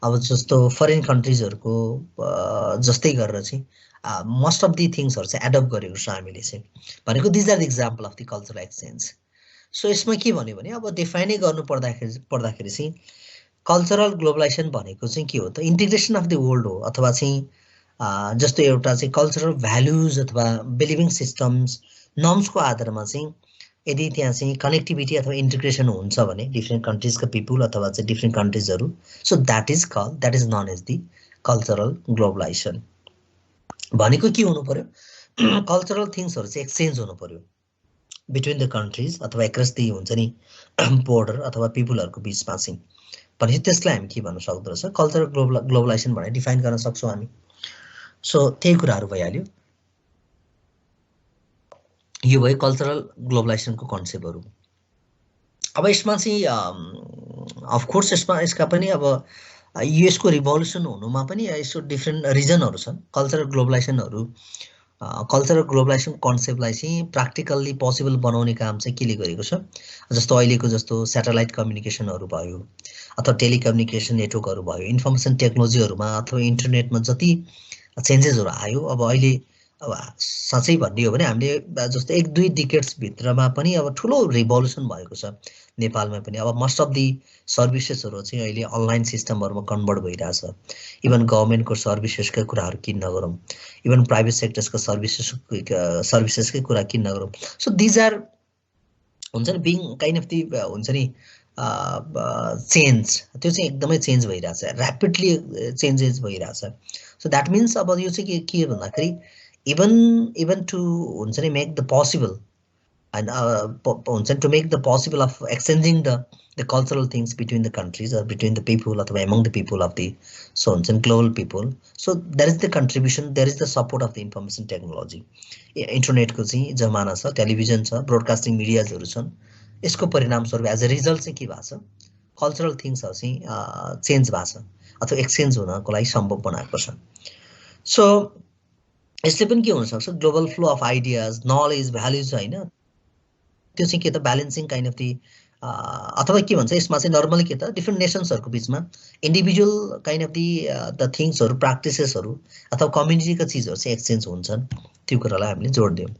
अब जस्तो फरेन कन्ट्रिजहरूको जस्तै गरेर चाहिँ मोस्ट अफ दि थिङ्सहरू चाहिँ एडप्ट गरेको छ हामीले चाहिँ। भनेको these are the example of the cultural exchange. So यसमा के भन्यो भने अब डिफाइनै गर्नु पर्दाखेरि चाहिँ कल्चरल ग्लोबलाइजेसन भनेको चाहिँ के हो त, इन्टिग्रेसन अफ द वर्ल्ड हो। अथवा चाहिँ जस्तो एउटा चाहिँ कल्चरल भ्यालुज अथवा बिलिभिङ सिस्टम्स नर्म्सको आधारमा चाहिँ यदि त्यहाँ चाहिँ कनेक्टिभिटी अथवा इन्टिग्रेसन हुन्छ भने डिफ्रेन्ट कन्ट्रिजका पिपुल अथवा चाहिँ डिफ्रेन्ट कन्ट्रिजहरू, so that is known as the cultural globalisation. भनेको के हुनु पर्यो, कल्चरल थिङ्सहरू चाहिँ एक्सचेन्ज हुनु पर्यो बिट्विन द कन्ट्रिज अथवा एक्रस दि हुन्छ नि बोर्डर अथवा पिपुलहरूको बिचमा चाहिँ। भनेपछि त्यसलाई हामी के भन्न सक्दो रहेछ, कल्चरल ग्लोबलाइजेसन भनेर डिफाइन गर्न सक्छौँ हामी। सो त्यही कुराहरू भइहाल्यो। यो भयो कल्चरल ग्लोबलाइजेसनको कन्सेप्टहरू। अब यसमा चाहिँ अफकोर्स यसका पनि अब यसको रिभोल्युसन हुनुमा पनि यसको डिफ्रेन्ट रिजनहरू छन्। कल्चरल ग्लोबलाइजेसन कन्सेप्टलाई चाहिँ प्र्याक्टिकल्ली पोसिबल बनाउने काम चाहिँ केले गरेको छ, जस्तो अहिलेको जस्तो स्याटेलाइट कम्युनिकेसनहरू भयो अथवा टेलिकम्युनिकेसन नेटवर्कहरू भयो, इन्फर्मेसन टेक्नोलोजीहरूमा अथवा इन्टरनेटमा जति चेन्जेसहरू आयो, अब अहिले अब साँच्चै भन्ने हो भने हामीले जस्तो 1-2 डिकेड्स भित्रमा पनि अब ठुलो रिभोल्युसन भएको छ नेपालमा पनि। अब मोस्ट अफ दि सर्भिसेसहरू चाहिँ अहिले अनलाइन सिस्टमहरूमा कन्भर्ट भइरहेछ। इभन गभर्मेन्टको सर्भिसेसका कुराहरू किन नगरौँ, इभन प्राइभेट सेक्टर्सको सर्भिसेसकै कुरा किन नगरौँ। सो दिज आर हुन्छ नि बिङ काइन्ड अफ दि हुन्छ नि चेन्ज, त्यो चाहिँ एकदमै चेन्ज भइरहेछ, ऱ्यापिडली चेन्जेस भइरहेछ। सो द्याट मिन्स अब यो चाहिँ के भन्दाखेरि even to हुन्छ नि मेक द पोसिबल and हुन्छ नि to make the possible of exchanging the cultural things between the countries or between the people अथवा among the people of the so हुन्छ नि global people. So there is the contribution, there is the support of the information technology. इन्टरनेटको चाहिँ जमाना छ, television छ, broadcasting मिडियाजहरू छन्। यसको परिणामस्वरूप एज अ रिजल्ट चाहिँ के भएको छ, कल्चरल थिङ्सहरू चाहिँ चेन्ज भएको छ अथवा एक्सचेन्ज हुनको लागि सम्भव बनाएको छ। सो यसले पनि के हुन सक्छ global flow of ideas knowledge values हैन त्यो चाहिँ के त ब्यालेन्सिङ काइन्ड अफ दि अथवा के भन्छ यसमा चाहिँ नर्मली के त डिफ्रेन्ट नेसन्सहरुको बीचमा individual kind of the the थिङ्सहरु प्र्याक्टिसेसहरु अथवा कम्युनिटीका चीजहरु चाहिँ एक्सचेन्ज हुन्छन् त्यो कुरालाई हामीले जोड दियौं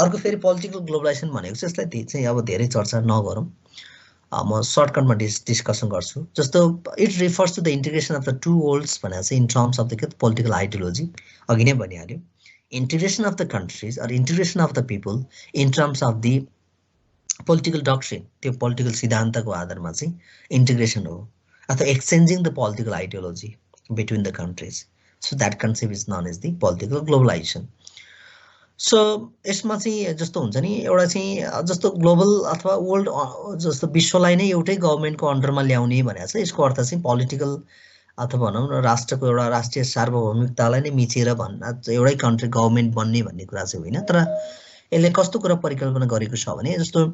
अर्को फेरि पोलिटिकल ग्लोबलाइजेसन भनेको चाहिँ यसलाई चाहिँ अब धेरै चर्चा नगरौं म सर्टकटमा डिस्कसन गर्छु जस्तो it refers to the integration of the two worlds भनेर चाहिँ in terms of the political ideology अघि नै भनिहाल्यो integration of the countries or integration of the people in terms of the political doctrine त्यो political सिद्धान्तको आधारमा चाहिँ integration हो अथवा exchanging the political ideology between the countries so that concept is known as the political globalization so यसमा चाहिँ जस्तो हुन्छ नि एउटा चाहिँ जस्तो ग्लोबल अथवा वर्ल्ड जस्तो विश्वलाई नै एउटै गभर्नमेन्टको अन्डरमा ल्याउने भनेको छ यसको अर्थ चाहिँ पोलिटिकल अथवा भनौं न राष्ट्रको एउटा राष्ट्रिय सार्वभौमिकतालाई नै मिचेर भन्न एउटै कन्ट्री गभर्नमेन्ट बन्ने भन्ने कुरा चाहिँ होइन तर यसले कस्तो कुरा परिकल्पना गरेको छ भने जस्तो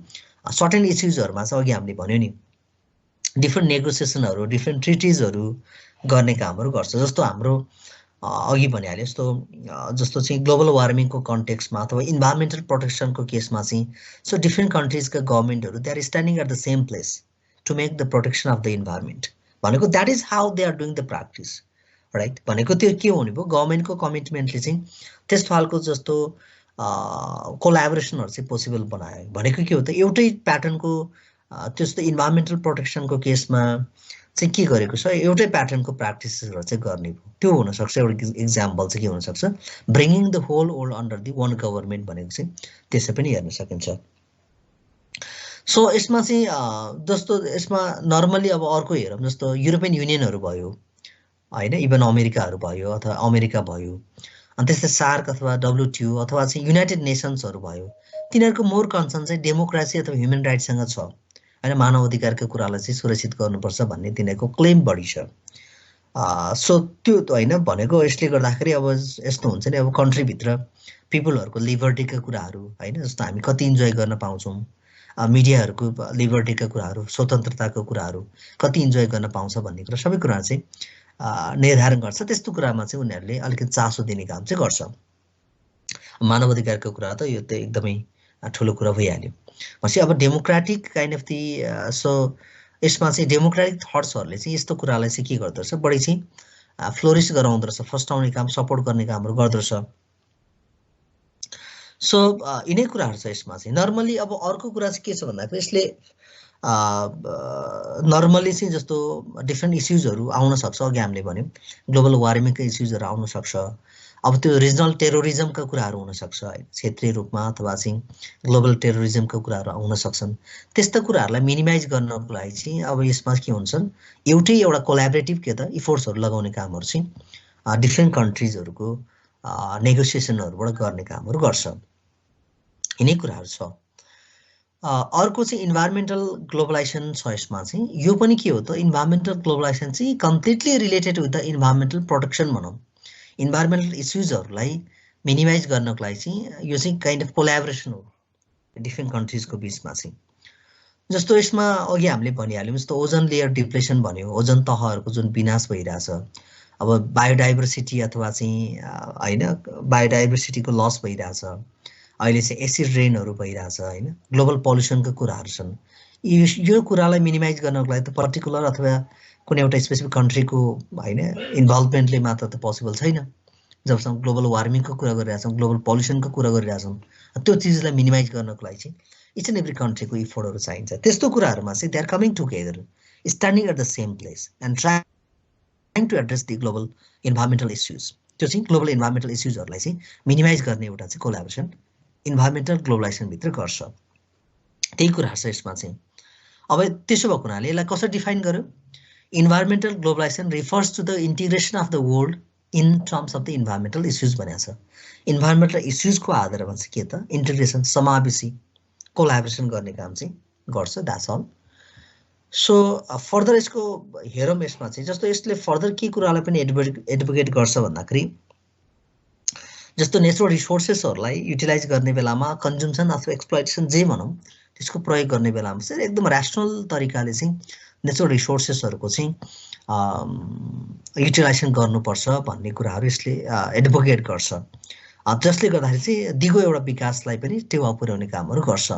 सर्टेन इश्युजहरुमा चाहिँ अघि हामीले भन्यो नि डिफ्रेन्ट नेगोसिएसनहरु डिफ्रेन्ट ट्रिटिजहरु गर्ने कामहरु गर्छ जस्तो हाम्रो अघि भनिहाले जस्तो चाहिँ ग्लोबल वार्मिङको कन्टेक्स्टमा अथवा इन्भाइरोन्मेन्टल प्रोटेक्सनको केसमा चाहिँ सो डिफ्रेन्ट कन्ट्रीजका गभर्नमेन्टहरु they are standing at the same place to make the protection of the environment भनेको that is how they are doing the practice right भनेको त्यो के हुने भयो गभर्नमेन्टको कमिटमेन्टले चाहिँ त्यस खालको जस्तो कोलाबोरेसनहरु चाहिँ पोसिबल बनायो भनेको के हो त एउटै प्याटर्नको त्यस्तो इन्भाइरोन्मेन्टल प्रोटेक्सनको केसमा चाहिँ के गरेको छ एउटै प्याटर्नको प्र्याक्टिसेसहरु चाहिँ गर्ने भयो त्यो हुन सक्छ एउटा एक्जाम्पल चाहिँ के हुन सक्छ bringing the whole world under the one government भनेको चाहिँ त्यसै पनि हेर्न सकिन्छ सो यसमा चाहिँ जस्तो यसमा नर्मली अब अर्को हेरौं जस्तो युरोपियन युनियनहरु भयो हैन इभन अमेरिकाहरु भयो अथवा अमेरिका भयो अनि त्यस्तै सार्क अथवा डब्ल्युटिओ अथवा चाहिँ युनाइटेड नेसन्सहरु भयो तिनीहरुको मोर कन्सर्न चाहिँ डेमोक्रेसी अथवा ह्युमन राइट्ससँग छ हैन मानव अधिकारको कुरालाई चाहिँ सुरक्षित गर्नुपर्छ भन्ने तिनीहरुको क्लेम बढी छ सो त्यो हैन भनेको यसले गर्दाखेरि अब यस्तो हुन्छ नि अब कन्ट्री भित्र पिपलहरुको लिबर्टीका कुराहरु हैन जस्तो हामी कति इन्जोय गर्न पाउँछौं मिडियाहरुको लिबर्टीका कुराहरु स्वतन्त्रताको कुराहरु कति इन्जोय गर्न पाउँछ भन्ने कुरा सबै कुरा चाहिँ निर्धारण गर्छ त्यस्तो कुरामा चाहिँ उनीहरुले अलिकति चासो दिने काम चाहिँ गर्छ मानव अधिकारको कुरा त यो त एकदमै ठूलो कुरा भइहाल्यो पछि अब democratic kind of the so यसमा चाहिँ डेमोक्रेटिक थट्सहरुले चाहिँ यस्तो कुरालाई चाहिँ के गर्दछ बढी चाहिँ फ्लोरिश गराउँदछ फस्टाउने काम सपोर्ट गर्ने कामहरु गर्दछ सो यिनै कुराहरु छ यसमा चाहिँ नर्मली अब अर्को कुरा चाहिँ के छ भन्दाखेरि यसले नर्मली चाहिँ जस्तो डिफ्रेन्ट इश्युजहरु आउन सक्छ अघि हामीले भन्यौ ग्लोबल वार्मिङका इश्युजहरु आउन सक्छ अब त्यो रिजनल टेरोरिजमका कुराहरु हुन सक्छ क्षेत्रीय रूपमा अथवा चाहिँ ग्लोबल टेरोरिजमका कुराहरु आउन सक्छन् त्यस्ता कुराहरुलाई मिनिमाइज गर्नको लागि चाहिँ अब यसमा के हुन्छन् एउटै एउटा कोल्याबोरेटिभ के त इफोर्ट्सहरु लगाउने कामहरु चाहिँ डिफ्रेन्ट कन्ट्रीजहरुको नेगोसिएसनहरुबाट गर्ने कामहरु गर्छ यिनै कुराहरु छ अर्को चाहिँ इन्भाइरोन्मेन्टल ग्लोबलाइजेसन छ यसमा चाहिँ यो पनि के हो त इन्भाइरोन्मेन्टल ग्लोबलाइजेसन चाहिँ completely related with the environmental protection भनौं इन्भाइरोन्मेन्टल इश्युजहरुलाई मिनिमाइज गर्नको लागि चाहिँ यो चाहिँ काइन्ड अफ कोल्याबोरेसन हो डिफ्रेन्ट कन्ट्रीजको बीचमा चाहिँ जस्तो यसमा अघि हामीले भनिहाल्यौं जस्तो ओजन लेयर डिप्लेसन भन्यो ओजन तहहरुको जुन विनाश भइराछ अब बायोडाइभर्सिटी अथवा चाहिँ हैन बायोडाइभर्सिटीको लस भइराछ अहिले चाहिँ एसिड रेनहरु भइराछ हैन ग्लोबल पोल्युसनको कुराहरु छन् यो कुरालाई मिनिमाइज गर्नको लागि त पर्टिकुलर अथवा कुनै एउटा स्पेसिफिक कन्ट्रीको हैन इन्भल्भमेन्टले मात्र त पोसिबल छैन जबसम्म ग्लोबल वार्मिङको कुरा गरिरहेछौं ग्लोबल पोल्युसनको कुरा गरिरहेछौं त्यो चीजलाई मिनिमाइज गर्नको लागि चाहिँ इच एन्ड एभ्री कन्ट्रीको इफोर्टहरु चाहिन्छ त्यस्तो कुराहरुमा चाहिँ they are coming together standing at the same place and trying to address the global environmental issues त्यो चाहिँ ग्लोबल इन्भाइरोन्मेन्टल इश्युजहरुलाई चाहिँ मिनिमाइज गर्ने एउटा चाहिँ कोल्याबोरेसन इन्भाइरोन्मेन्टल ग्लोबलाइजेसन भित्र गर्छ त्यही कुरा छ यसमा चाहिँ अब त्यसो भएको हुनाले यसलाई कसरी डिफाइन गर्यो environmental globalisation refers to the integration of the world in terms of the environmental issues भनेको छ इन्भाइरोन्मेन्टल इश्युजको आधारमा चाहिँ के त इन्टिग्रेसन समावेशी कोल्याबोरेसन गर्ने काम चाहिँ गर्छ द्याट्स अल सो फर्दर यसको हेरौं यसमा चाहिँ जस्तो यसले फर्दर के कुरालाई पनि एडभोकेट गर्छ भन्दाखेरि जस्तो नेचुरल रिसोर्सेसहरुलाई युटिलाइज गर्ने बेलामा कन्जम्सन अथवा एक्सप्लोइटेसन जे भनौं त्यसको प्रयोग गर्ने बेलामा चाहिँ एकदम र्याशनल तरिकाले चाहिँ नेचुरल रिसोर्सेसहरुको चाहिँ युटिलाइजेसन गर्नुपर्छ भन्ने कुराहरु यसले एडभोकेट गर्छ जसले गर्दाखेरि चाहिँ दिगो एउटा विकासलाई पनि टेवा पुर्याउने कामहरू गर्छ।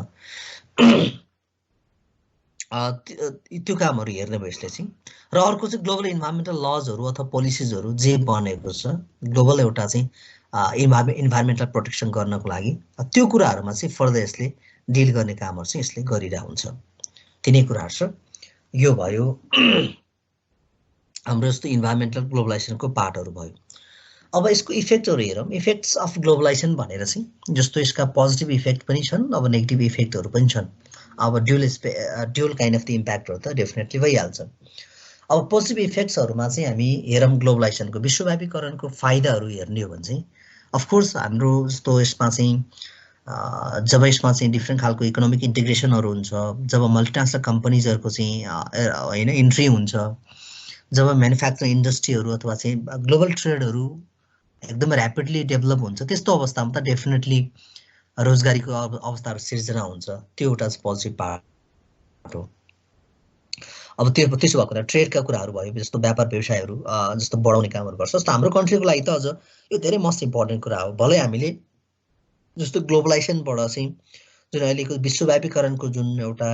त्यो कामहरू हेर्ने भयो यसले चाहिँ। र अर्को चाहिँ ग्लोबल इन्भाइरोमेन्टल लजहरू अथवा पोलिसिजहरू जे बनेको छ ग्लोबल एउटा चाहिँ इन्भाइरोमेन्टल प्रोटेक्सन गर्नको लागि त्यो कुराहरूमा चाहिँ फर्दर यसले डिल गर्ने कामहरू चाहिँ यसले गरिरहेको हुन्छ। तिनै कुराहरू छ। यो भयो हाम्रो जस्तो इन्भाइरोमेन्टल ग्लोबलाइजेसनको पार्टहरू भयो। अब यसको इफेक्टहरू हेरौँ। इफेक्ट्स अफ ग्लोबलाइजेसन भनेर चाहिँ जस्तो यसका पोजिटिभ इफेक्ट पनि छन्, अब नेगेटिभ इफेक्टहरू पनि छन्। अब ड्युल काइन्ड अफ द इम्प्याक्टहरू त डेफिनेटली भइहाल्छ। अब पोजिटिभ इफेक्ट्सहरूमा चाहिँ हामी हेरौँ ग्लोबलाइजेसनको विश्वव्यापीकरणको फाइदाहरू हेर्ने हो भने चाहिँ अफकोर्स हाम्रो जस्तो यसमा चाहिँ जब यसमा चाहिँ डिफ्रेन्ट खालको इकोनोमिक इन्टिग्रेसनहरू हुन्छ, जब मल्टिनेसनल कम्पनीजहरूको चाहिँ होइन इन्ट्री हुन्छ, जब म्यानुफ्याक्चरिङ इन्डस्ट्रीहरू अथवा चाहिँ ग्लोबल ट्रेडहरू एकदमै ऱ्यापिडली डेभलप हुन्छ, त्यस्तो अवस्थामा त डेफिनेटली रोजगारीको अवस्थाहरू सिर्जना हुन्छ। त्यो एउटा पोजिटिभ पार्ट हो। अब त्यसो भएको कुरा ट्रेडका कुराहरू भयो, जस्तो व्यापार व्यवसायहरू जस्तो बढाउने कामहरू गर्छ। जस्तो हाम्रो कन्ट्रीको लागि त अझ यो धेरै मोस्ट इम्पोर्टेन्ट कुरा हो। भलै हामीले जस्तो ग्लोबलाइजेसनबाट चाहिँ जुन अहिलेको विश्वव्यापीकरणको जुन एउटा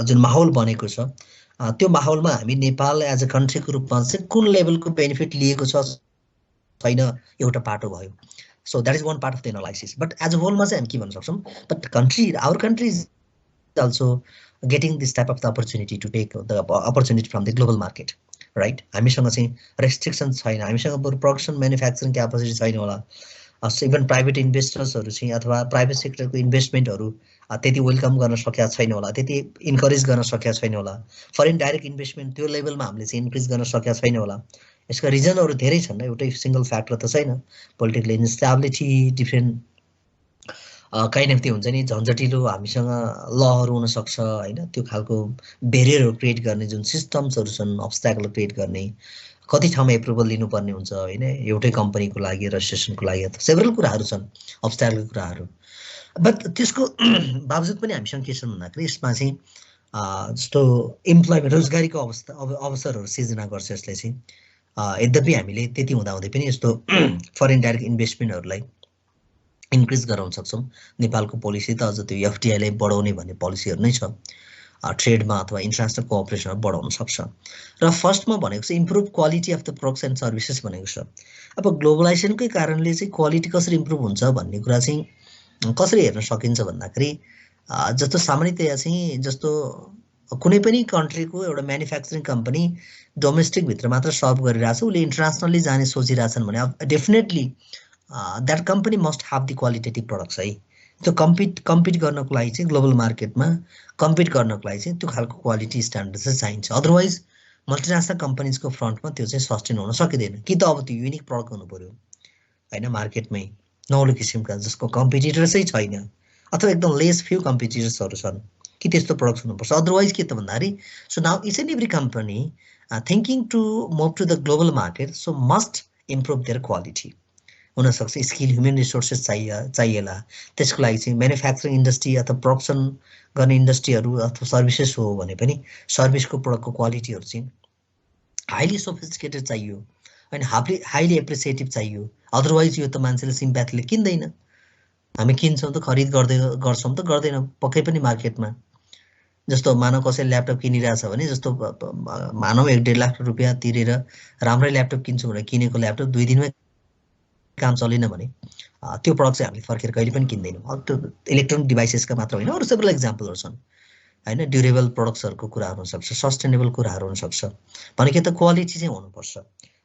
जुन माहौल बनेको छ त्यो माहौलमा हामी नेपाल एज अ कन्ट्रीको रूपमा चाहिँ कुन लेभलको बेनिफिट लिएको छ छैन एउटा पाटो भयो। So that is one part of the analysis. But as a होलमा चाहिँ हामी के भन्न सक्छौँ, but our country is also getting this type of the opportunity to take the opportunity from the global market, right. हामीसँग चाहिँ restriction छैन, हामीसँग बरु प्रोडक्सन म्यानुफ्याक्चरिङ क्यापेसिटी छैन होला। इभन प्राइभेट इन्भेस्टर्सहरू चाहिँ अथवा प्राइभेट सेक्टरको इन्भेस्टमेन्टहरू त्यति वेलकम गर्न सकेका छैन होला, त्यति इन्करेज गर्न सकेका छैन होला। फरेन डाइरेक्ट इन्भेस्टमेन्ट त्यो लेभलमा हामीले चाहिँ इन्क्रिज गर्न सकेका छैन होला। यसका रिजनहरू धेरै छन्, एउटै सिङ्गल फ्याक्टर त छैन। Political instability, different kind of त्यो हुन्छ नि झन्झटिलो हामीसँग लहरू हुनसक्छ होइन, त्यो खालको बेरियरहरू क्रिएट गर्ने जुन सिस्टम्सहरू छन्, अब्स्ट्याकल क्रिएट गर्ने, कति ठाउँमा एप्रुभल लिनुपर्ने हुन्छ होइन एउटै कम्पनीको लागि रजिस्ट्रेसनको लागि, सेभरल कुराहरू छन् अब्स्ट्याकलको कुराहरू। बट त्यसको बावजुद पनि हामीसँग के छन् भन्दाखेरि यसमा चाहिँ जस्तो इम्प्लोइमेन्ट रोजगारीको अवसरहरू सिर्जना गर्छ यसले चाहिँ। यद्यपि हामीले त्यति हुँदाहुँदै पनि यस्तो फरेन डाइरेक्ट इन्भेस्टमेन्टहरूलाई इन्क्रिज गराउन सक्छौँ। नेपालको पोलिसी त अझ त्यो एफडिआईलाई बढाउने भन्ने पोलिसीहरू नै छ, ट्रेडमा अथवा इन्टरनेसनल कोअपरेसनमा बढाउन सक्छ। र फर्स्टमा भनेको चाहिँ improve quality of the products and services भनेको छ। अब ग्लोबलाइजेसनकै कारणले चाहिँ क्वालिटी कसरी इम्प्रुभ हुन्छ भन्ने कुरा चाहिँ कसरी हेर्न सकिन्छ भन्दाखेरि जस्तो सामान्यतया चाहिँ जस्तो कुनै पनि कन्ट्रीको एउटा म्यानुफ्याक्चरिङ कम्पनी डोमेस्टिकभित्र मात्र सर्भ गरिरहेछ, उसले इन्टरनेसनली जाने सोचिरहेछन् भने definitely that company must have the qualitative products है। त्यो कम्पिट गर्नको लागि चाहिँ ग्लोबल मार्केटमा कम्पिट गर्नको लागि चाहिँ त्यो खालको क्वालिटी स्ट्यान्डर्ड चाहिँ चाहिन्छ। अदरवाइज मल्टिनेसनल कम्पनीजको फ्रन्टमा त्यो चाहिँ सस्टेन हुन सकिँदैन। कि त अब त्यो युनिक प्रडक्ट हुनु पऱ्यो होइन मार्केटमै, नौलो किसिमका जसको कम्पिटिटर्सै छैन अथवा एकदम लेस फ्यु कम्पिटिटर्सहरू छन्, कि त्यस्तो प्रडक्ट्स हुनुपर्छ। अदरवाइज के त भन्दाखेरि so now each and every company thinking to move to the global market so must improve their quality. हुनसक्छ स्किल ह्युमन रिसोर्सेस चाहिएला, त्यसको लागि चाहिँ म्यानुफ्याक्चरिङ इन्डस्ट्री अथवा प्रोडक्सन गर्ने इन्डस्ट्रीहरू अथवा सर्भिसेस हो भने पनि सर्भिसको प्रडक्टको क्वालिटीहरू चाहिँ हाइली सोफिस्टिकेटेड चाहियो अनि हाइली एप्रिसिएटिभ चाहियो। अदरवाइज यो त मान्छेले सिम्प्याथीले किन्दैन। हामी किन्छौँ त खरिद गर्छौँ त गर्दैनौँ पक्कै पनि मार्केटमा। जस्तो मानव कसैले ल्यापटप किनिरहेछ भने जस्तो मानव 1-1.5 लाख रुपियाँ तिरेर राम्रै ल्यापटप किन्छु भनेर किनेको ल्यापटप 2 दिनमै काम चलेन भने त्यो प्रडक्ट चाहिँ हामीले फर्केर कहिले पनि किन्दैनौँ। अब त्यो इलेक्ट्रोनिक डिभाइसेसका मात्र होइन, अरू सेभरल एक्जाम्पलहरू छन् होइन। ड्युरेबल प्रडक्ट्सहरूको कुराहरू हुनसक्छ, सस्टेनेबल कुराहरू हुनसक्छ। भनेको त क्वालिटी चाहिँ हुनुपर्छ।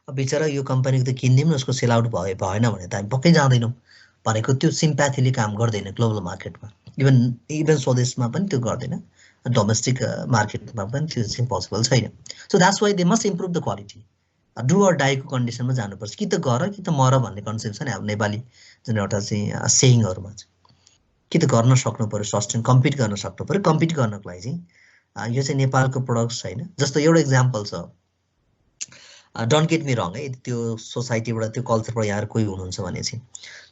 अब बिचरा यो कम्पनीको त किनिदिउँ न उसको सेल आउट भएन भने त हामी पक्कै जाँदैनौँ भनेको त्यो सिम्प्याथीले काम गर्दैन ग्लोबल मार्केटमा। इभन स्वदेशमा पनि त्यो गर्दैन, डोमेस्टिक मार्केटमा पनि त्यो चाहिँ पोसिबल छैन। So that's why they must improve the quality. Do or डाईको कन्डिसनमा जानुपर्छ, कि त गर कि त मर भन्ने कन्सेप्ट छ नि हाम्रो नेपाली जुन एउटा चाहिँ सेयिङहरूमा चाहिँ। कि त गर्न सक्नु पऱ्यो, सस्टेन कम्पिट गर्न सक्नु पऱ्यो। कम्पिट गर्नको लागि चाहिँ यो चाहिँ नेपालको प्रडक्ट्स होइन। जस्तो एउटा इक्जाम्पल छ, डोन्ट गेट मी रङ है, त्यो सोसाइटीबाट त्यो कल्चरबाट यहाँ कोही हुनुहुन्छ भने चाहिँ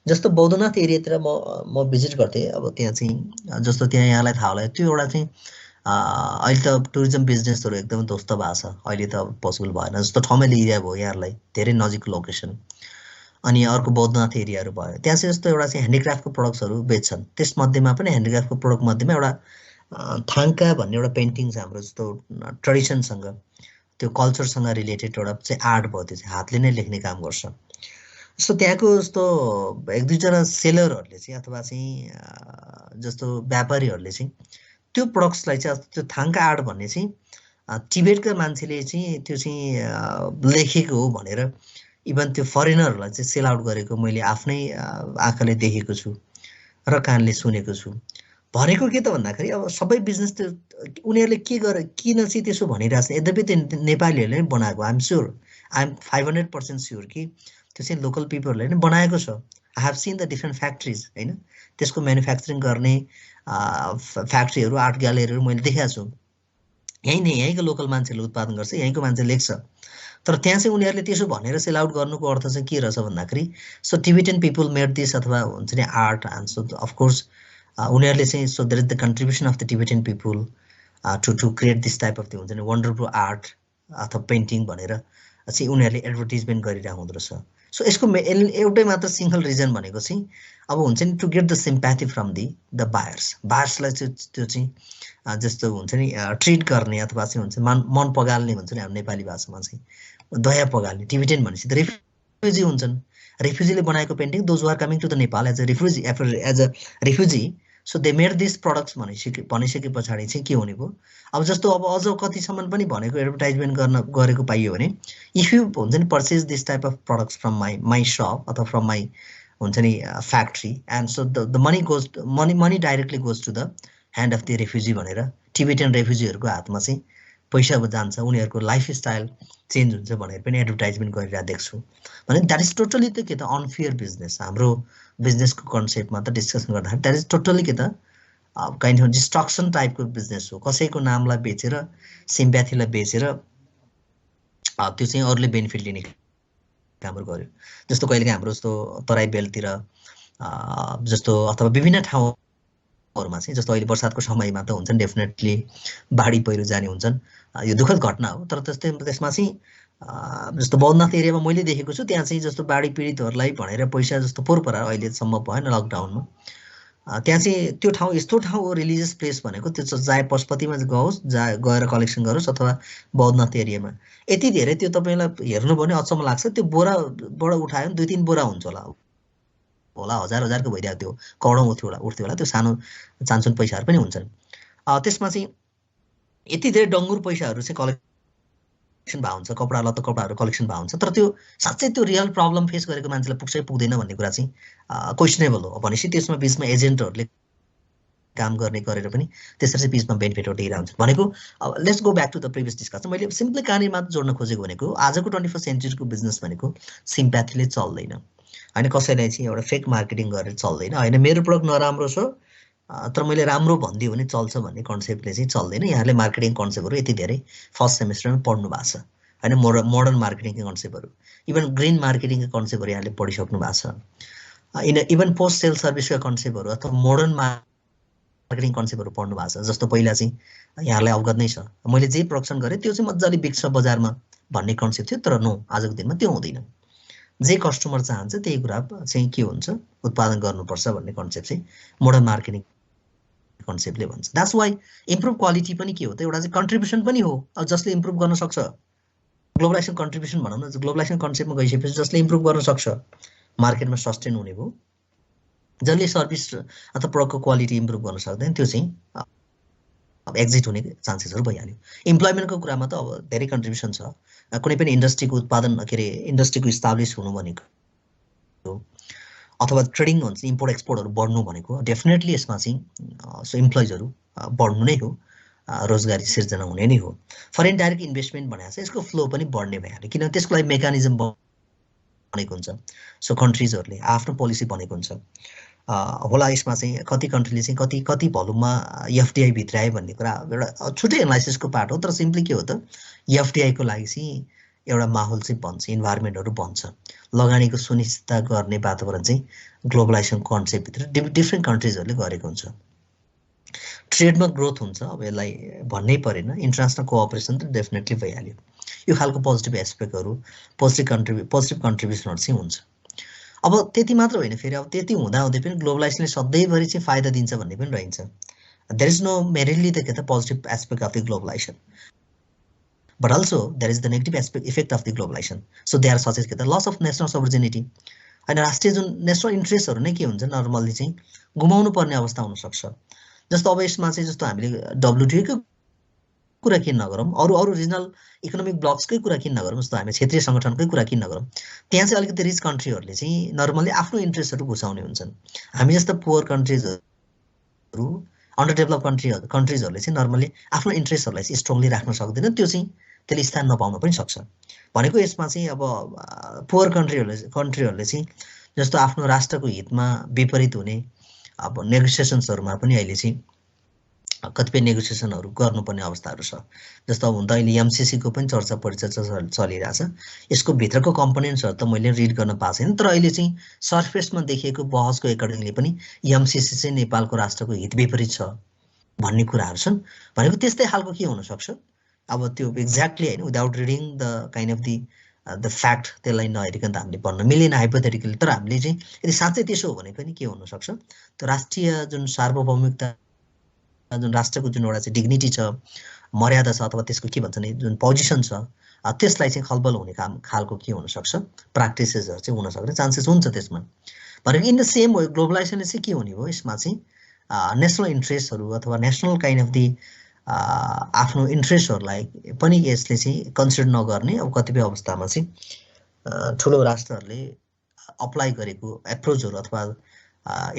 जस्तो बौद्धनाथ एरियातिर म भिजिट गर्थेँ। अब त्यहाँ चाहिँ जस्तो त्यहाँ यहाँलाई थाहा होला त्यो एउटा चाहिँ अहिले त टुरिज्म बिजनेसहरू एकदमै ध्वस्त भएको छ। अहिले त पोसिबल भएन, जस्तो ठमेल एरिया भयो यहाँहरूलाई धेरै नजिकको लोकेसन। अनि अर्को बौद्धनाथ एरियाहरू भयो। त्यहाँ चाहिँ जस्तो एउटा चाहिँ ह्यान्डिक्राफ्टको प्रडक्ट्सहरू बेच्छन्। त्यसमध्येमा पनि ह्यान्डिक्राफ्टको प्रडक्ट मध्येमा एउटा थाङ्का भन्ने एउटा पेन्टिङ छ हाम्रो, जस्तो ट्रेडिसनसँग त्यो कल्चरसँग रिलेटेड एउटा चाहिँ आर्ट भयो। त्यो चाहिँ हातले नै लेख्ने काम गर्छ। सो त्यहाँको जस्तो एक दुईजना सेलरहरूले चाहिँ अथवा चाहिँ जस्तो व्यापारीहरूले चाहिँ त्यो प्रडक्ट्सलाई चाहिँ त्यो थाङ्का आर्ट भन्ने चाहिँ टिबेटका मान्छेले चाहिँ त्यो चाहिँ लेखेको हो भनेर इभन त्यो फरेनरहरूलाई चाहिँ सेल आउट गरेको मैले आफ्नै आँखाले देखेको छु र कानले सुनेको छु। भनेको के त भन्दाखेरि अब सबै बिजनेस त्यो उनीहरूले के गरे, किन चाहिँ त्यसो भनिरहेको छ। यद्यपि त्यो नेपालीहरूले नै बनाएको, आइएम श्योर, आइएम 500% श्योर कि त्यो चाहिँ लोकल पिपलहरूले नै बनाएको छ। I have seen the different factories होइन, त्यसको म्यानुफ्याक्चरिङ गर्ने फ्याक्ट्रीहरू, आर्ट ग्यालरीहरू मैले देखाएको छु। यहीँ नै यहीँको लोकल मान्छेले उत्पादन गर्छ, यहीँको मान्छे लेख्छ। तर त्यहाँ चाहिँ उनीहरूले त्यसो भनेर सेल आउट गर्नुको अर्थ चाहिँ के रहेछ भन्दाखेरि, so Tibetan people made this अथवा हुन्छ नि आर्ट, एन्ड सो अफकोर्स उनीहरूले चाहिँ so there is the contribution of the Tibetan people to create this type of त्यो हुन्छ नि वन्डरफुल आर्ट अथवा पेन्टिङ भनेर चाहिँ उनीहरूले एडभर्टिजमेन्ट गरिरहेको हुँदो रहेछ। सो यसको एउटै मात्र सिङ्गल रिजन भनेको चाहिँ अब हुन्छ नि to get the sympathy from the बायर्सलाई चाहिँ त्यो चाहिँ जस्तो हुन्छ नि ट्रिट गर्ने अथवा चाहिँ हुन्छ मन पगाल्ने भन्छ नि हाम्रो नेपाली भाषामा चाहिँ दया पगाल्ने। टिबेटन भनेपछि त रिफ्युजी हुन्छन्, रिफ्युजीले बनाएको painting, those are coming to the Nepal as a refugee, so they made this products भनिसके पछाडि चाहिँ के हुने भयो। अब जस्तो अब अझ कतिसम्म पनि भनेको एडभर्टाइजमेन्ट गरेको पाइयो भने, इफ यु हुन्छ नि purchase this type of products from my shop अथवा फ्रम माई हुन्छ नि factory, and so the money directly goes to the hand of the refugee भनेर टिबेटन रेफ्युजीहरूको हातमा चाहिँ पैसा जान्छ, उनीहरूको लाइफस्टाइल चेन्ज हुन्छ भनेर पनि एडभर्टाइजमेन्ट गरिरहेको देख्छु। भने द्याट इज टोटली त के त अनफेयर बिजनेस। हाम्रो बिजनेसको कन्सेप्टमा त डिस्कसन गर्दाखेरि द्याट इज टोटली के त काइन्ड अफ डिस्ट्रक्सन टाइपको बिजनेस हो। कसैको नामलाई बेचेर, सिम्प्याथीलाई बेचेर त्यो चाहिँ अरूले बेनिफिट लिने कामहरू गर्यो। जस्तो कहिलेकाहीँ हाम्रो जस्तो तराई बेलतिर जस्तो अथवा विभिन्न ठाउँहरूमा चाहिँ जस्तो अहिले बर्सातको समयमा त हुन्छ नि डेफिनेटली बाढी पहिरो जाने हुन्छन्, यो दुःखद घटना हो। तर त्यस्तै त्यसमा चाहिँ जस्तो बौद्धनाथ एरियामा मैले देखेको छु, त्यहाँ चाहिँ जस्तो बाढी पीडितहरूलाई भनेर पैसा जस्तो पोहोर पराएर अहिलेसम्म भएन लकडाउनमा, त्यहाँ चाहिँ त्यो ठाउँ यस्तो ठाउँ हो रिलिजियस प्लेस भनेको, त्यो चाहे पशुपतिमा गओस्, गएर कलेक्सन गरोस् अथवा बौद्धनाथ एरियामा, यति धेरै त्यो तपाईँलाई हेर्नु भने अचम्म लाग्छ। त्यो बोराबाट उठायो भने 2-3 बोरा हुन्छ होला हजारको भइरहेको थियो, करोडौँ उठ्थ्यो होला। त्यो सानो चान्सुन पैसाहरू पनि हुन्छन्। त्यसमा चाहिँ यति धेरै डङ्गुर पैसाहरू चाहिँ कलेक्सन भएको हुन्छ, कपडाहरू कलेक्सन भएको हुन्छ। तर त्यो साँच्चै त्यो रियल प्रब्लम फेस गरेको मान्छेलाई पुग्छ पुग्दैन भन्ने कुरा चाहिँ क्वेसनेबल हो। भनेपछि त्यसमा बिचमा एजेन्टहरूले काम गर्ने गरेर पनि त्यसरी चाहिँ बिचमा बेनिफिट उठाइरहेको हुन्छ। भनेको let's go back to the previous discussion. मैले सिम्पली कहाँनिर मात्र जोड्न खोजेको भनेको आजको 21st सेन्चुरीको बिजनेस भनेको सिम्प्याथीले चल्दैन होइन, कसैलाई चाहिँ एउटा फेक मार्केटिङ गरेर चल्दैन होइन। मेरो प्रडक्ट नराम्रो छ तर मैले राम्रो भनिदियो भने चल्छ भन्ने कन्सेप्टले चाहिँ चल्दैन। यहाँले मार्केटिङ कन्सेप्टहरू यति धेरै फर्स्ट सेमेस्टरमा पढ्नु भएको छ होइन, मोडर्न मार्केटिङको कन्सेप्टहरू, इभन ग्रिन मार्केटिङको कन्सेप्टहरू यहाँले पढिसक्नु भएको छ। इभन पोस्ट सेल सर्भिसका कन्सेप्टहरू अथवा मोडर्न मार्केटिङ कन्सेप्टहरू पढ्नु भएको छ। जस्तो पहिला चाहिँ यहाँलाई अवगत नै छ, मैले जे प्रोडक्सन गरेँ त्यो चाहिँ मजाले बिक्छ बजारमा भन्ने कन्सेप्ट थियो। तर नो, आजको दिनमा त्यो हुँदैन। जे कस्टमर चाहन्छ त्यही कुरा चाहिँ के हुन्छ, उत्पादन गर्नुपर्छ भन्ने कन्सेप्ट चाहिँ मोडर्न मार्केटिङ कन्सेप्टले भन्छ। द्याट्स वाइ इम्प्रुभ क्वालिटी पनि के हो त एउटा चाहिँ कन्ट्रिब्युसन पनि हो। अब जसले इम्प्रुभ गर्न सक्छ, ग्लोबलाइजेसन कन्ट्रिब्युसन भनौँ न, ग्लोबलाइजेसन कन्सेप्टमा गइसकेपछि जसले इम्प्रुभ गर्न सक्छ मार्केटमा सस्टेन हुने भयो। जसले सर्भिस अथवा प्रडक्टको क्वालिटी इम्प्रुभ गर्न सक्दैन त्यो चाहिँ अब एक्जिट हुने चान्सेसहरू भइहाल्यो। इम्प्लोइमेन्टको कुरामा त अब धेरै कन्ट्रिब्युसन छ। कुनै पनि इन्डस्ट्रीको उत्पादन के अरे इन्डस्ट्रीको इस्टाब्लिस हुनु भनेको अथवा ट्रेडिङ हुन्छ इम्पोर्ट एक्सपोर्टहरू बढ्नु भनेको डेफिनेटली यसमा चाहिँ सो इम्प्लोइजहरू बढ्नु नै हो, रोजगारी सिर्जना हुने नै हो। फरेन डाइरेक्ट इन्भेस्टमेन्ट भनेको चाहिँ यसको फ्लो पनि बढ्ने भइहाल्यो, किनभने त्यसको लागि मेकानिजम बनेको हुन्छ। सो कन्ट्रिजहरूले आफ्नो पोलिसी बनेको हुन्छ होला। यसमा चाहिँ कति कन्ट्रीले चाहिँ कति भोल्युममा एफडिआई भित्रायो भन्ने कुरा एउटा छुट्टै एनालाइसिसको पार्ट हो। तर सिम्पली के हो त, एफडिआईको लागि चाहिँ एउटा माहौल चाहिँ बन्छ, इन्भाइरोमेन्टहरू बन्छ, लगानीको सुनिश्चितता गर्ने वातावरण चाहिँ ग्लोबलाइजेसन कन्सेप्टभित्र डिफ्रेन्ट कन्ट्रिजहरूले गरेको हुन्छ। ट्रेडमा ग्रोथ हुन्छ, अब यसलाई भन्नै परेन। इन्टरनेसनल कोअपरेसन त डेफिनेटली भइहाल्यो। यो खालको पोजिटिभ एस्पेक्टहरू पोजिटिभ कन्ट्रिब्युसनहरू चाहिँ हुन्छ। अब त्यति मात्र होइन, फेरि अब त्यति हुँदाहुँदै पनि ग्लोबलाइजेसनले सधैँभरि चाहिँ फाइदा दिन्छ भन्ने पनि रहन्छ। देयर इज नो मेरिटली द के त positive aspect of the globalisation, but also there is the negative effect of the globalization. So they are such as the loss of national sovereignty. And राष्ट्रिय जुन नेसनल इन्ट्रेस्टहरु नै के हुन्छ normally चाहिँ गुमाउनु पर्ने अवस्था हुन सक्छ। जस्तो अब यसमा चाहिँ जस्तो हामीले WTO को कुरा किन नगरौँ, अरु रिजनल इकोनोमिक ब्लक्सकै कुरा किन नगरौँ, जस्तो हामी क्षेत्रीय संगठनकै कुरा किन नगरौँ, त्यहाँ चाहिँ अलिकति रिच कन्ट्रीहरुले चाहिँ नर्मली आफ्नो इन्ट्रेस्टहरु घुसाउने हुन्छन्। हामी जस्तो पुअर कन्ट्रीजहरु अन्डर डेभलप कन्ट्रीजहरुले चाहिँ नर्मली आफ्नो इन्ट्रेस्टहरुलाई चाहिँ स्ट्रङली राख्न सक्दैन, त्यो चाहिँ त्यसले स्थान नपाउन पनि सक्छ। भनेको यसमा चाहिँ अब पुअर कन्ट्रीहरुले चाहिँ जस्तो आफ्नो राष्ट्रको हितमा विपरीत हुने अब नेगोसिएसन्सहरुमा पनि अहिले चाहिँ कतिपय नेगोसिएसनहरु गर्नुपर्ने अवस्थाहरु छ। जस्तो अब हुन त अहिले एमसीसी को पनि चर्चा परिचर्चा चलिरहेछ। यसको भित्रको कम्पोनेन्ट्सहरु त मैले रिड गर्न पाएको छैन, तर अहिले चाहिँ सरफेसमा देखिएको बहसको एकर्डिङली पनि एमसीसी चाहिँ नेपालको राष्ट्रको हित विपरीत छ भन्ने कुराहरु छन्। भनेको त्यस्तै खालको के हुन सक्छ, अब त्यो एक्ज्याक्टली हैन, without reading the kind of the fact त्यसलाई नहेरिकन त हामीले भन्न मिलेन हाइपोथेटिकली। तर हामीले चाहिँ यदि साँच्चै त्यसो हो भने पनि के हुन सक्छ, त्यो राष्ट्रिय जुन सार्वभौमिकता, जुन राष्ट्रको जुन एउटा चाहिँ डिग्निटी छ, मर्यादा छ, अथवा त्यसको के भन्छ नि जुन पोजिसन छ, त्यसलाई चाहिँ खलबल हुने खालको के हुन सक्छ, प्र्याक्टिसेसहरु चाहिँ हुन सक्ने चान्सेस हुन्छ त्यसमा। भनेको इन द सेम वे ग्लोबलाइजेसनले चाहिँ के हुने हो, यसमा चाहिँ नेसनल इन्ट्रेस्टहरु अथवा नेसनल काइन्ड अफ द आफ्नो इन्ट्रेस्टहरुलाई पनि यसले चाहिँ कन्सिडर नगर्ने अब कतिपय अवस्थामा चाहिँ ठुलो राष्ट्रहरुले अप्लाई गरेको एप्रोचहरु अथवा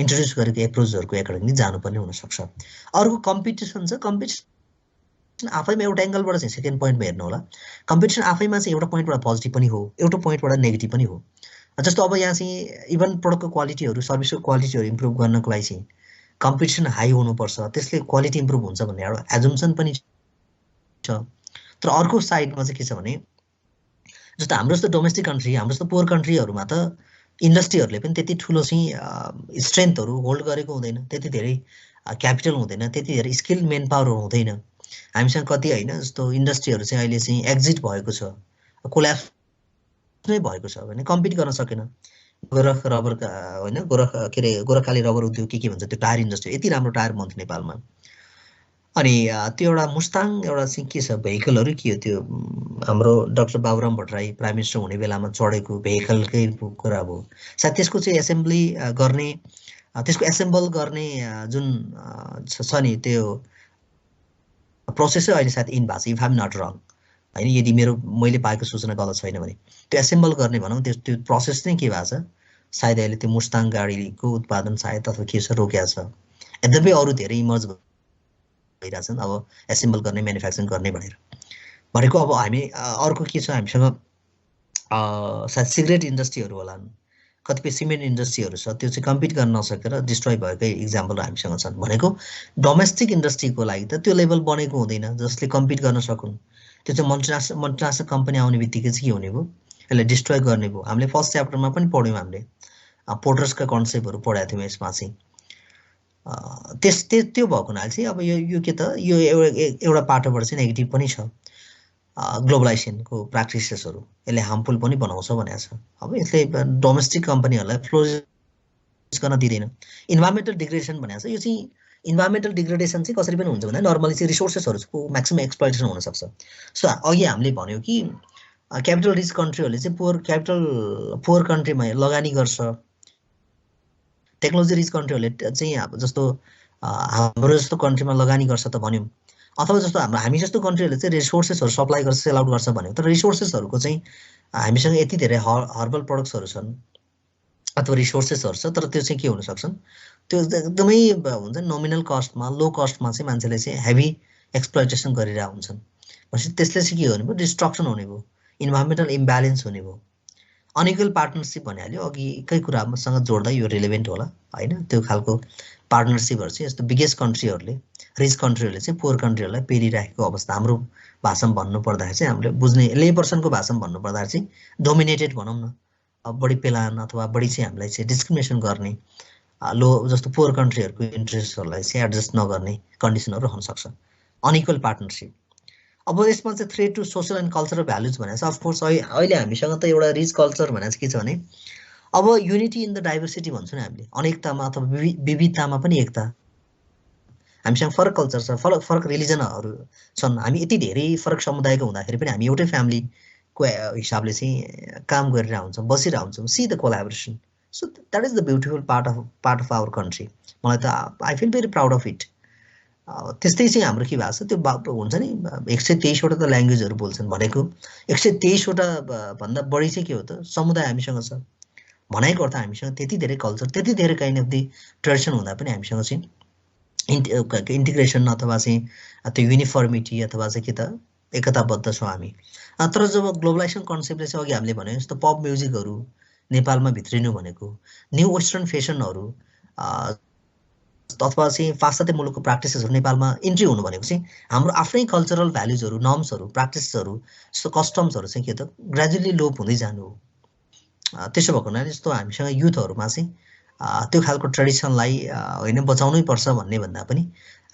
इन्ट्रोड्युस गरेको एप्रोचहरुको एकर्डिङली जानुपर्ने हुन सक्छ। अर्को कम्पिटिसन छ। कम्पिटिसन आफैमा एउटा एंगलबाट चाहिँ सेकेन्ड पोइन्टमा हेर्नु होला, कम्पिटिसन आफैमा चाहिँ एउटा पोइन्टबाट पोजिटिभ पनि हो, एउटा पोइन्टबाट नेगेटिभ पनि हो। जस्तो अब यहाँ चाहिँ इभन प्रोडक्टको क्वालिटीहरु, सर्भिसको क्वालिटीहरु इम्प्रुभ गर्नको लागि चाहिँ कम्पिटिसन हाई हुनुपर्छ, त्यसले क्वालिटी इम्प्रुभ हुन्छ भन्ने एउटा एजम्पसन पनि छ। तर अर्को साइडमा चाहिँ के छ भने, जस्तो हाम्रो जस्तो डोमेस्टिक कन्ट्री, हाम्रो जस्तो पोअर कन्ट्रीहरुमा त इन्डस्ट्रीहरुले पनि त्यति ठुलो चाहिँ स्ट्रेन्थहरु होल्ड गरेको हुँदैन, त्यति धेरै क्यापिटल हुँदैन, त्यति धेरै स्किल मेन पावर हुँदैन। हामीसँग कति हैन जस्तो इन्डस्ट्रीहरु चाहिँ अहिले चाहिँ एक्जिट भएको छ, कोल्याप्स नै भएको छ भने कम्पिट गर्न सकेन। गोरख रबर हैन, गोरखकाली रबर उद्योग के भन्छ, त्यो टायर इन्डस्ट्री यति राम्रो टायर बन्थ्यो नेपालमा। अनि त्यो एउटा मुस्ताङ एउटा चाहिँ के छ भेहिकलहरु के हो, त्यो हाम्रो doctor Baburam Bhattarai prime minister हुने बेलामा चढेको भेहिकलकै कुरा हो। सायद त्यसको चाहिँ एसेम्बली गर्ने, त्यसको एसेम्बल गर्ने जुन छ नि त्यो प्रोसेसै अहिले सायद इन भएको छ, इफ आइ एम नट रङ हैन, यदि मैले पाएको सूचना गलत छैन भने। त्यो एसेम्बल गर्ने भनौँ, त्यो प्रोसेस चाहिँ के भएको छ, सायद अहिले त्यो मुस्ताङ गाडीको उत्पादन सायद अथवा के छ रोकिएको छ। यद्यपि अरु धेरै इमर्ज भइरहेछन् अब एसेम्बल गर्ने, म्यानुफ्याक्चरिङ गर्ने भनेर। भनेको अब हामी अर्को के छ, हामीसँग सायद सिगरेट इन्डस्ट्रीहरु होलान्, कतिपय सिमेन्ट इन्डस्ट्रीहरु छ, त्यो चाहिँ कम्पिट गर्न नसकेर डिस्ट्रोय भएकै इक्जाम्पलहरु हामीसँग छन्। भनेको डोमेस्टिक इन्डस्ट्रीको लागि त त्यो लेभल बनेको हुँदैन जसले कम्पिट गर्न सकुन्। त्यो चाहिँ मल्टिनेसनल कम्पनी आउने बित्तिकै चाहिँ के हुने भयो, यसले डिस्ट्रोय गर्ने भयो। हामीले फर्स्ट च्याप्टरमा पनि पढ्यौं, हामीले पोर्टर्सका कन्सेप्टहरु पढाएको थियौं यसमा चाहिँ। त्यो भएको हुनाले चाहिँ अब यो के त, यो एउटा पाटोबाट चाहिँ नेगेटिभ पनि छ ग्लोबलाइजेसनको प्र्याक्टिसेसहरु, यसले हार्मफुल पनि बनाउँछ भनेको छ। अब यसले डोमेस्टिक कम्पनीहरुलाई फ्लोरिस गर्न दिदैन। इन्भाइरोन्मेन्टल डिग्रेडेसन भनेको छ, यो चाहिँ इन्भाइरोन्मेन्टल डिग्रेडेसन चाहिँ कसरी पनि हुन्छ भन्दा नर्मली चाहिँ रिसोर्सेसहरुको म्याक्सिमम एक्सप्लोइटेसन हुन सक्छ। सो अघि हामीले भन्यौ कि क्यापिटल रिच कन्ट्रीहरुले चाहिँ पुअर कन्ट्रीमा लगानी गर्छ, टेक्नोलोजी रिच कन्ट्रीहरुले चाहिँ अब जस्तो हाम्रो जस्तो कन्ट्रीमा लगानी गर्छ त भन्यौं, अथवा जस्तो हामी जस्तो कन्ट्रीहरुले चाहिँ रिसोर्सेसहरु सप्लाई गर्छ, सेल आउट गर्छ भन्यौं। तर रिसोर्सेसहरुको चाहिँ हामीसँग यति धेरै हर्बल प्रोडक्ट्सहरु छन् अथवा रिसोर्सेसहरु छ, तर त्यो चाहिँ के हुन सक्छन्, त्यो एकदमै हुन्छ नोमिनल कस्टमा, लो कस्टमा चाहिँ मान्छेले चाहिँ हेभी एक्सप्लोइटेसन गरिरहेका हुन्छन्। भनेपछि त्यसले चाहिँ के हुने भयो, डिस्ट्रक्सन हुने भयो, इन्भाइरोन्मेन्टल इम्ब्यालेन्स हुने भयो। अनइक्वल पार्टनरशिप भनिहाल्यो अघिकै कुरासँग जोड्दा यो रिलेभेन्ट होला हैन। त्यो खालको पार्टनरशिपहरु चाहिँ यस्तो बिगेस्ट कन्ट्रीहरुले, रिच कन्ट्रीहरुले चाहिँ पुअर कन्ट्रीहरुलाई पेरिरहेको अवस्था, हाम्रो भाषामा भन्नु पर्दाखेरि चाहिँ हामीले बुझ्ने ले पर्सनको भाषामा भन्नु पर्दाखेरि चाहिँ डोमिनेटेड भनौं न, अब बढी पेलान अथवा बढी चाहिँ हामीलाई चाहिँ डिस्क्रिमिनेसन गर्ने, लो जस्तो पुअर कन्ट्रीहरुको इन्ट्रेस्टहरुलाई चाहिँ एडजस्ट नगर्ने कन्डिसनहरु हुन सक्छ। Unequal partnership. अब यसमा चाहिँ threat to social and cultural values भनेको छ। अफ कोर्स अहिले हामीसँग त एउटा रिच कल्चर भनेको चाहिँ के छ भने अब युनिटी इन द डाइभर्सिटी भन्छौँ नि हामीले, अनेकतामा अथवा विविधतामा पनि एकता। हामीसँग फरक कल्चर छ, फरक रिलिजनहरू छन्, हामी यति धेरै फरक समुदायको हुँदाखेरि पनि हामी एउटै फ्यामिलीको हिसाबले चाहिँ काम गरेर हुन्छौँ, बसिरहेको हुन्छौँ। See the collaboration, so that is the beautiful part of our country. मलाई त I feel very proud of it. त्यस्तै चाहिँ हाम्रो के भएको छ, त्यो हुन्छ नि 123 वटा त ल्याङ्ग्वेजहरू बोल्छन् भनेको, 123 वटा भन्दा बढी चाहिँ के हो त समुदाय हामीसँग छ भनेको अर्थ हामीसँग त्यति धेरै कल्चर, त्यति धेरै काइन्ड अफ दि ट्रेडिसन हुँदा पनि हामीसँग चाहिँ इन्टिग्रेसन अथवा चाहिँ त्यो युनिफर्मिटी अथवा चाहिँ के त एकताबद्ध छौँ हामी। तर जब ग्लोबलाइजेसन कन्सेप्टले चाहिँ अघि हामीले भने जस्तो पप म्युजिकहरू नेपालमा भित्रिनु भनेको, न्यू वेस्टर्न फेसनहरू अथवा चाहिँ पाश्चात्य मुलुकको प्र्याक्टिसेसहरू नेपालमा इन्ट्री हुनु भनेको चाहिँ हाम्रो आफ्नै कल्चरल भ्याल्युजहरू, नर्म्सहरू, प्र्याक्टिसहरू, जस्तो कस्टम्सहरू चाहिँ के त ग्रेजुअली लोप हुँदै जानु हो। त्यसो भएको हुनाले जस्तो हामीसँग युथहरूमा चाहिँ त्यो खालको ट्रेडिसनलाई होइन बचाउनै पर्छ भन्ने भन्दा पनि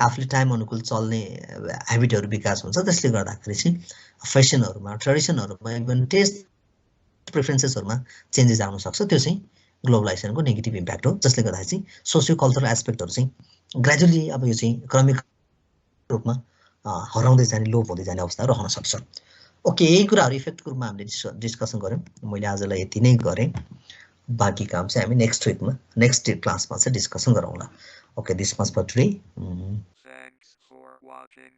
आफूले टाइम अनुकूल चल्ने हेबिटहरू विकास हुन्छ। त्यसले गर्दाखेरि चाहिँ फेसनहरूमा, ट्रेडिसनहरूमा, इभन टेस्ट प्रेफरेन्सेसहरूमा चेन्जेस आउन सक्छ। त्यो चाहिँ ग्लोबलाइजेसनको नेगेटिभ इम्प्याक्ट हो, जसले गर्दाखेरि चाहिँ सोसियो कल्चरल एस्पेक्टहरू चाहिँ ग्रेजुअली अब यो चाहिँ क्रमिक रूपमा हराउँदै जाने, लोप हुँदै जाने अवस्था रहन सक्छ। ओके, यही कुराहरू इफेक्टको रूपमा हामीले डिस्कसन गऱ्यौँ। मैले आजलाई यति नै गरेँ, बाँकी काम चाहिँ हामी नेक्स्ट विकमा, नेक्स्ट क्लासमा चाहिँ डिस्कसन गरौँला। Okay, this much for today. Thanks for watching.